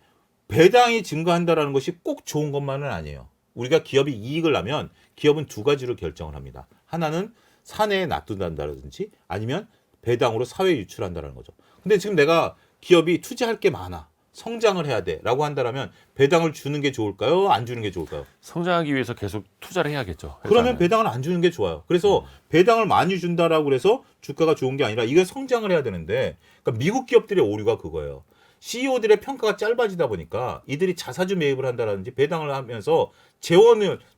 Speaker 2: 배당이 증가한다라는 것이 꼭 좋은 것만은 아니에요. 우리가 기업이 이익을 나면 기업은 두 가지로 결정을 합니다. 하나는 사내에 놔둔다든지 아니면 배당으로 사회에 유출한다는 거죠. 근데 지금 내가 기업이 투자할 게 많아. 성장을 해야 돼라고 한다면 배당을 주는 게 좋을까요? 안 주는 게 좋을까요?
Speaker 1: 성장하기 위해서 계속 투자를 해야겠죠.
Speaker 2: 그러면
Speaker 1: 회사는.
Speaker 2: 배당을 안 주는 게 좋아요. 그래서 배당을 많이 준다라고 그래서 주가가 좋은 게 아니라 이게 성장을 해야 되는데 그러니까 미국 기업들의 오류가 그거예요. CEO들의 평가가 짧아지다 보니까 이들이 자사주 매입을 한다라든지 배당을 하면서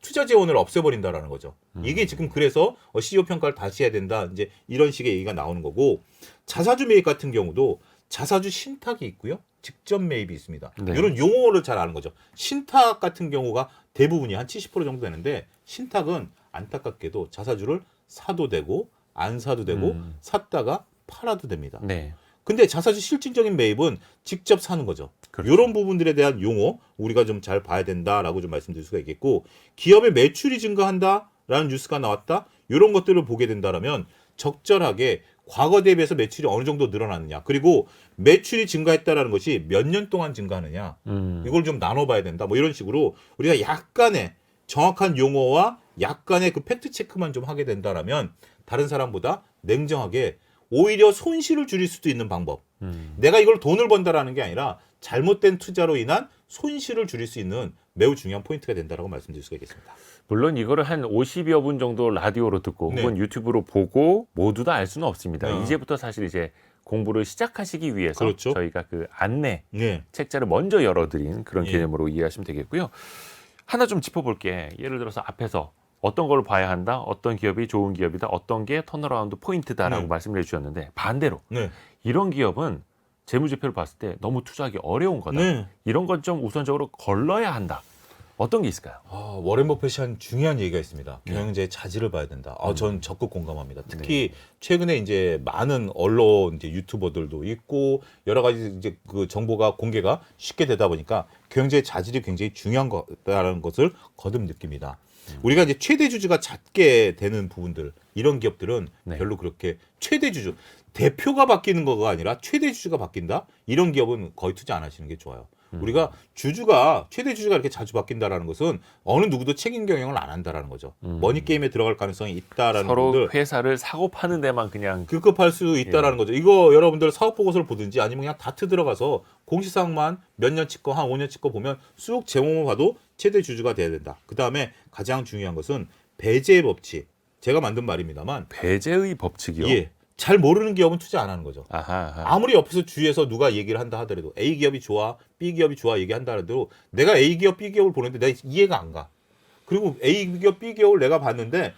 Speaker 2: 투자 재원을 없애버린다라는 거죠. 이게 지금 그래서 CEO 평가를 다시 해야 된다. 이제 이런 식의 얘기가 나오는 거고 자사주 매입 같은 경우도 자사주 신탁이 있고요. 직접 매입이 있습니다.
Speaker 1: 네.
Speaker 2: 이런 용어를 잘 아는 거죠. 신탁 같은 경우가 대부분이 한 70% 정도 되는데 신탁은 안타깝게도 자사주를 사도 되고 안 사도 되고 샀다가 팔아도 됩니다.
Speaker 1: 네.
Speaker 2: 근데 자사주 실질적인 매입은 직접 사는 거죠.
Speaker 1: 그렇죠.
Speaker 2: 이런 부분들에 대한 용어 우리가 좀 잘 봐야 된다라고 좀 말씀드릴 수가 있겠고 기업의 매출이 증가한다라는 뉴스가 나왔다. 이런 것들을 보게 된다라면 적절하게 과거 대비해서 매출이 어느 정도 늘어났느냐 그리고 매출이 증가했다라는 것이 몇 년 동안 증가하느냐 이걸 좀 나눠봐야 된다. 뭐 이런 식으로 우리가 약간의 정확한 용어와 약간의 그 팩트 체크만 좀 하게 된다라면 다른 사람보다 냉정하게 오히려 손실을 줄일 수도 있는 방법. 내가 이걸 돈을 번다라는 게 아니라 잘못된 투자로 인한 손실을 줄일 수 있는 매우 중요한 포인트가 된다라고 말씀드릴 수가 있겠습니다.
Speaker 1: 물론 이거를 한 50여 분 정도 라디오로 듣고
Speaker 2: 네.
Speaker 1: 혹은 유튜브로 보고 모두 다 알 수는 없습니다.
Speaker 2: 네.
Speaker 1: 이제부터 사실 이제 공부를 시작하시기 위해서
Speaker 2: 그렇죠.
Speaker 1: 저희가 그 안내
Speaker 2: 네.
Speaker 1: 책자를 먼저 열어드린 그런
Speaker 2: 예.
Speaker 1: 개념으로 이해하시면 되겠고요. 하나 좀 짚어볼게. 예를 들어서 앞에서 어떤 걸 봐야 한다, 어떤 기업이 좋은 기업이다, 어떤 게 턴어라운드 포인트다라고
Speaker 2: 네.
Speaker 1: 말씀을 해주셨는데 반대로
Speaker 2: 네.
Speaker 1: 이런 기업은 재무제표를 봤을 때 너무 투자하기 어려운 거다.
Speaker 2: 네.
Speaker 1: 이런 건 좀 우선적으로 걸러야 한다. 어떤 게 있을까요?
Speaker 2: 워렌 버핏이 한 중요한 얘기가 있습니다.
Speaker 1: 네.
Speaker 2: 경영자의 자질을 봐야 된다. 전 적극 공감합니다. 특히 최근에 이제 많은 언론, 이제 유튜버들도 있고 여러 가지 이제 그 정보가 공개가 쉽게 되다 보니까 경영자의 자질이 굉장히 중요한 거다라는 것을 거듭 느낍니다. 우리가 이제 최대 주주가 작게 되는 부분들 이런 기업들은
Speaker 1: 네.
Speaker 2: 별로 그렇게 최대 주주 대표가 바뀌는 거가 아니라 최대 주주가 바뀐다 이런 기업은 거의 투자 안 하시는 게 좋아요. 우리가 주주가 최대 주주가 이렇게 자주 바뀐다라는 것은 어느 누구도 책임 경영을 안 한다라는 거죠. 머니 게임에 들어갈 가능성이 있다라는
Speaker 1: 서로
Speaker 2: 분들
Speaker 1: 회사를 사고 파는 데만 그냥
Speaker 2: 급급할 수 있다라는 거죠. 이거 여러분들 사업 보고서를 보든지 아니면 그냥 다트 들어가서 공시사항만 몇 년치 거, 한 5년치 거 보면 쑥 제목만 봐도 최대 주주가 돼야 된다. 그 다음에 가장 중요한 것은 배제의 법칙. 제가 만든 말입니다만,
Speaker 1: 배제의 법칙이요.
Speaker 2: 예, 잘 모르는 기업은 투자 안 하는 거죠.
Speaker 1: 아하.
Speaker 2: 아무리 옆에서 주위에서 누가 얘기를 한다 하더라도 A 기업이 좋아, B 기업이 좋아 얘기한다 하더라도 내가 A 기업, B 기업을 보는데 내가 이해가 안 가. 그리고 A 기업, B 기업을 내가 봤는데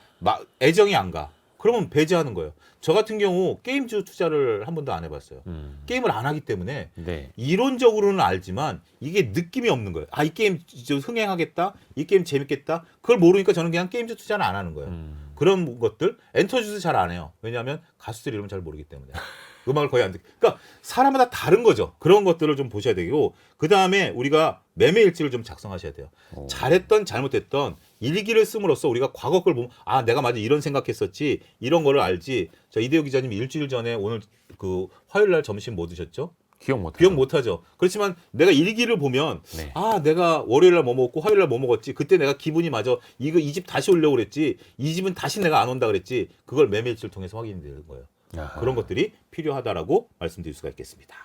Speaker 2: 애정이 안 가. 그러면 배제하는 거예요. 저 같은 경우 게임주 투자를 한 번도 안 해봤어요. 게임을 안 하기 때문에
Speaker 1: 네.
Speaker 2: 이론적으로는 알지만 이게 느낌이 없는 거예요. 이 게임 좀 흥행하겠다, 이 게임 재밌겠다. 그걸 모르니까 저는 그냥 게임주 투자는 안 하는 거예요. 그런 것들 엔터주도 잘 안 해요. 왜냐하면 가수들 이름 잘 모르기 때문에. 음악을 거의 안 듣. 그러니까 사람마다 다른 거죠. 그런 것들을 좀 보셔야 되고 그 다음에 우리가 매매 일지를 좀 작성하셔야 돼요. 잘했던 잘못했던 일기를 씀으로써 우리가 과거 걸 보면 내가 맞아 이런 생각했었지 이런 거를 알지. 저 이대호 기자님이 일주일 전에 오늘 그 화요일 날 점심 뭐 드셨죠?
Speaker 1: 기억 못.
Speaker 2: 기억 못하죠. 그렇지만 내가 일기를 보면
Speaker 1: 네.
Speaker 2: 내가 월요일 날 뭐 먹었고 화요일 날 뭐 먹었지. 그때 내가 기분이 맞아. 이 집 다시 오려고 그랬지. 이 집은 다시 내가 안 온다 그랬지. 그걸 매매 일지를 통해서 확인이 되는 거예요.
Speaker 1: 아하.
Speaker 2: 그런 것들이 필요하다라고 말씀드릴 수가 있겠습니다.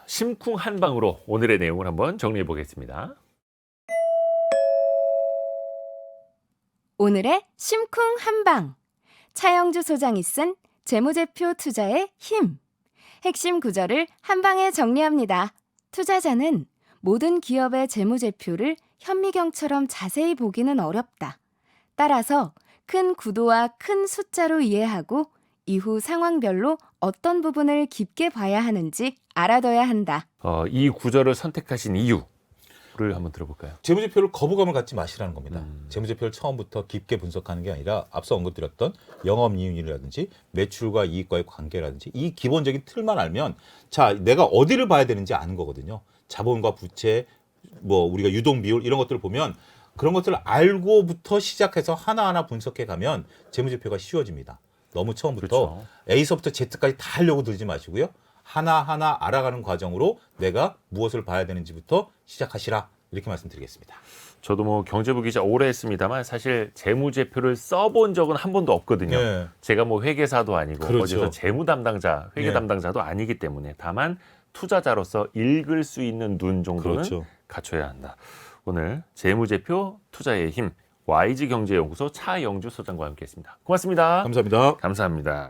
Speaker 1: 심쿵 한방으로 오늘의 내용을 한번 정리해 보겠습니다.
Speaker 3: 오늘의 심쿵 한방. 차영주 소장이 쓴 재무제표 투자의 힘. 핵심 구절을 한방에 정리합니다. 투자자는 모든 기업의 재무제표를 현미경처럼 자세히 보기는 어렵다. 따라서 큰 구도와 큰 숫자로 이해하고 이후 상황별로 어떤 부분을 깊게 봐야 하는지 알아둬야 한다.
Speaker 1: 이 구절을 선택하신 이유를 한번 들어볼까요?
Speaker 2: 재무제표를 거부감을 갖지 마시라는 겁니다. 재무제표를 처음부터 깊게 분석하는 게 아니라 앞서 언급드렸던 영업이익이라든지 매출과 이익과의 관계라든지 이 기본적인 틀만 알면 내가 어디를 봐야 되는지 아는 거거든요. 자본과 부채, 우리가 유동 비율 이런 것들을 보면 그런 것들을 알고부터 시작해서 하나하나 분석해 가면 재무제표가 쉬워집니다. 너무 처음부터
Speaker 1: 그렇죠.
Speaker 2: A서부터 Z까지 다 하려고 들지 마시고요. 하나하나 알아가는 과정으로 내가 무엇을 봐야 되는지부터 시작하시라 이렇게 말씀드리겠습니다.
Speaker 1: 저도 경제부 기자 오래 했습니다만 사실 재무제표를 써본 적은 한 번도 없거든요.
Speaker 2: 네.
Speaker 1: 제가 회계사도 아니고
Speaker 2: 그렇죠.
Speaker 1: 어디서 재무 담당자, 회계
Speaker 2: 네.
Speaker 1: 담당자도 아니기 때문에 다만 투자자로서 읽을 수 있는 눈 정도는
Speaker 2: 그렇죠.
Speaker 1: 갖춰야 한다. 오늘 재무제표 투자의 힘 YG경제연구소 차영주 소장과 함께했습니다. 고맙습니다.
Speaker 2: 감사합니다.
Speaker 1: 감사합니다.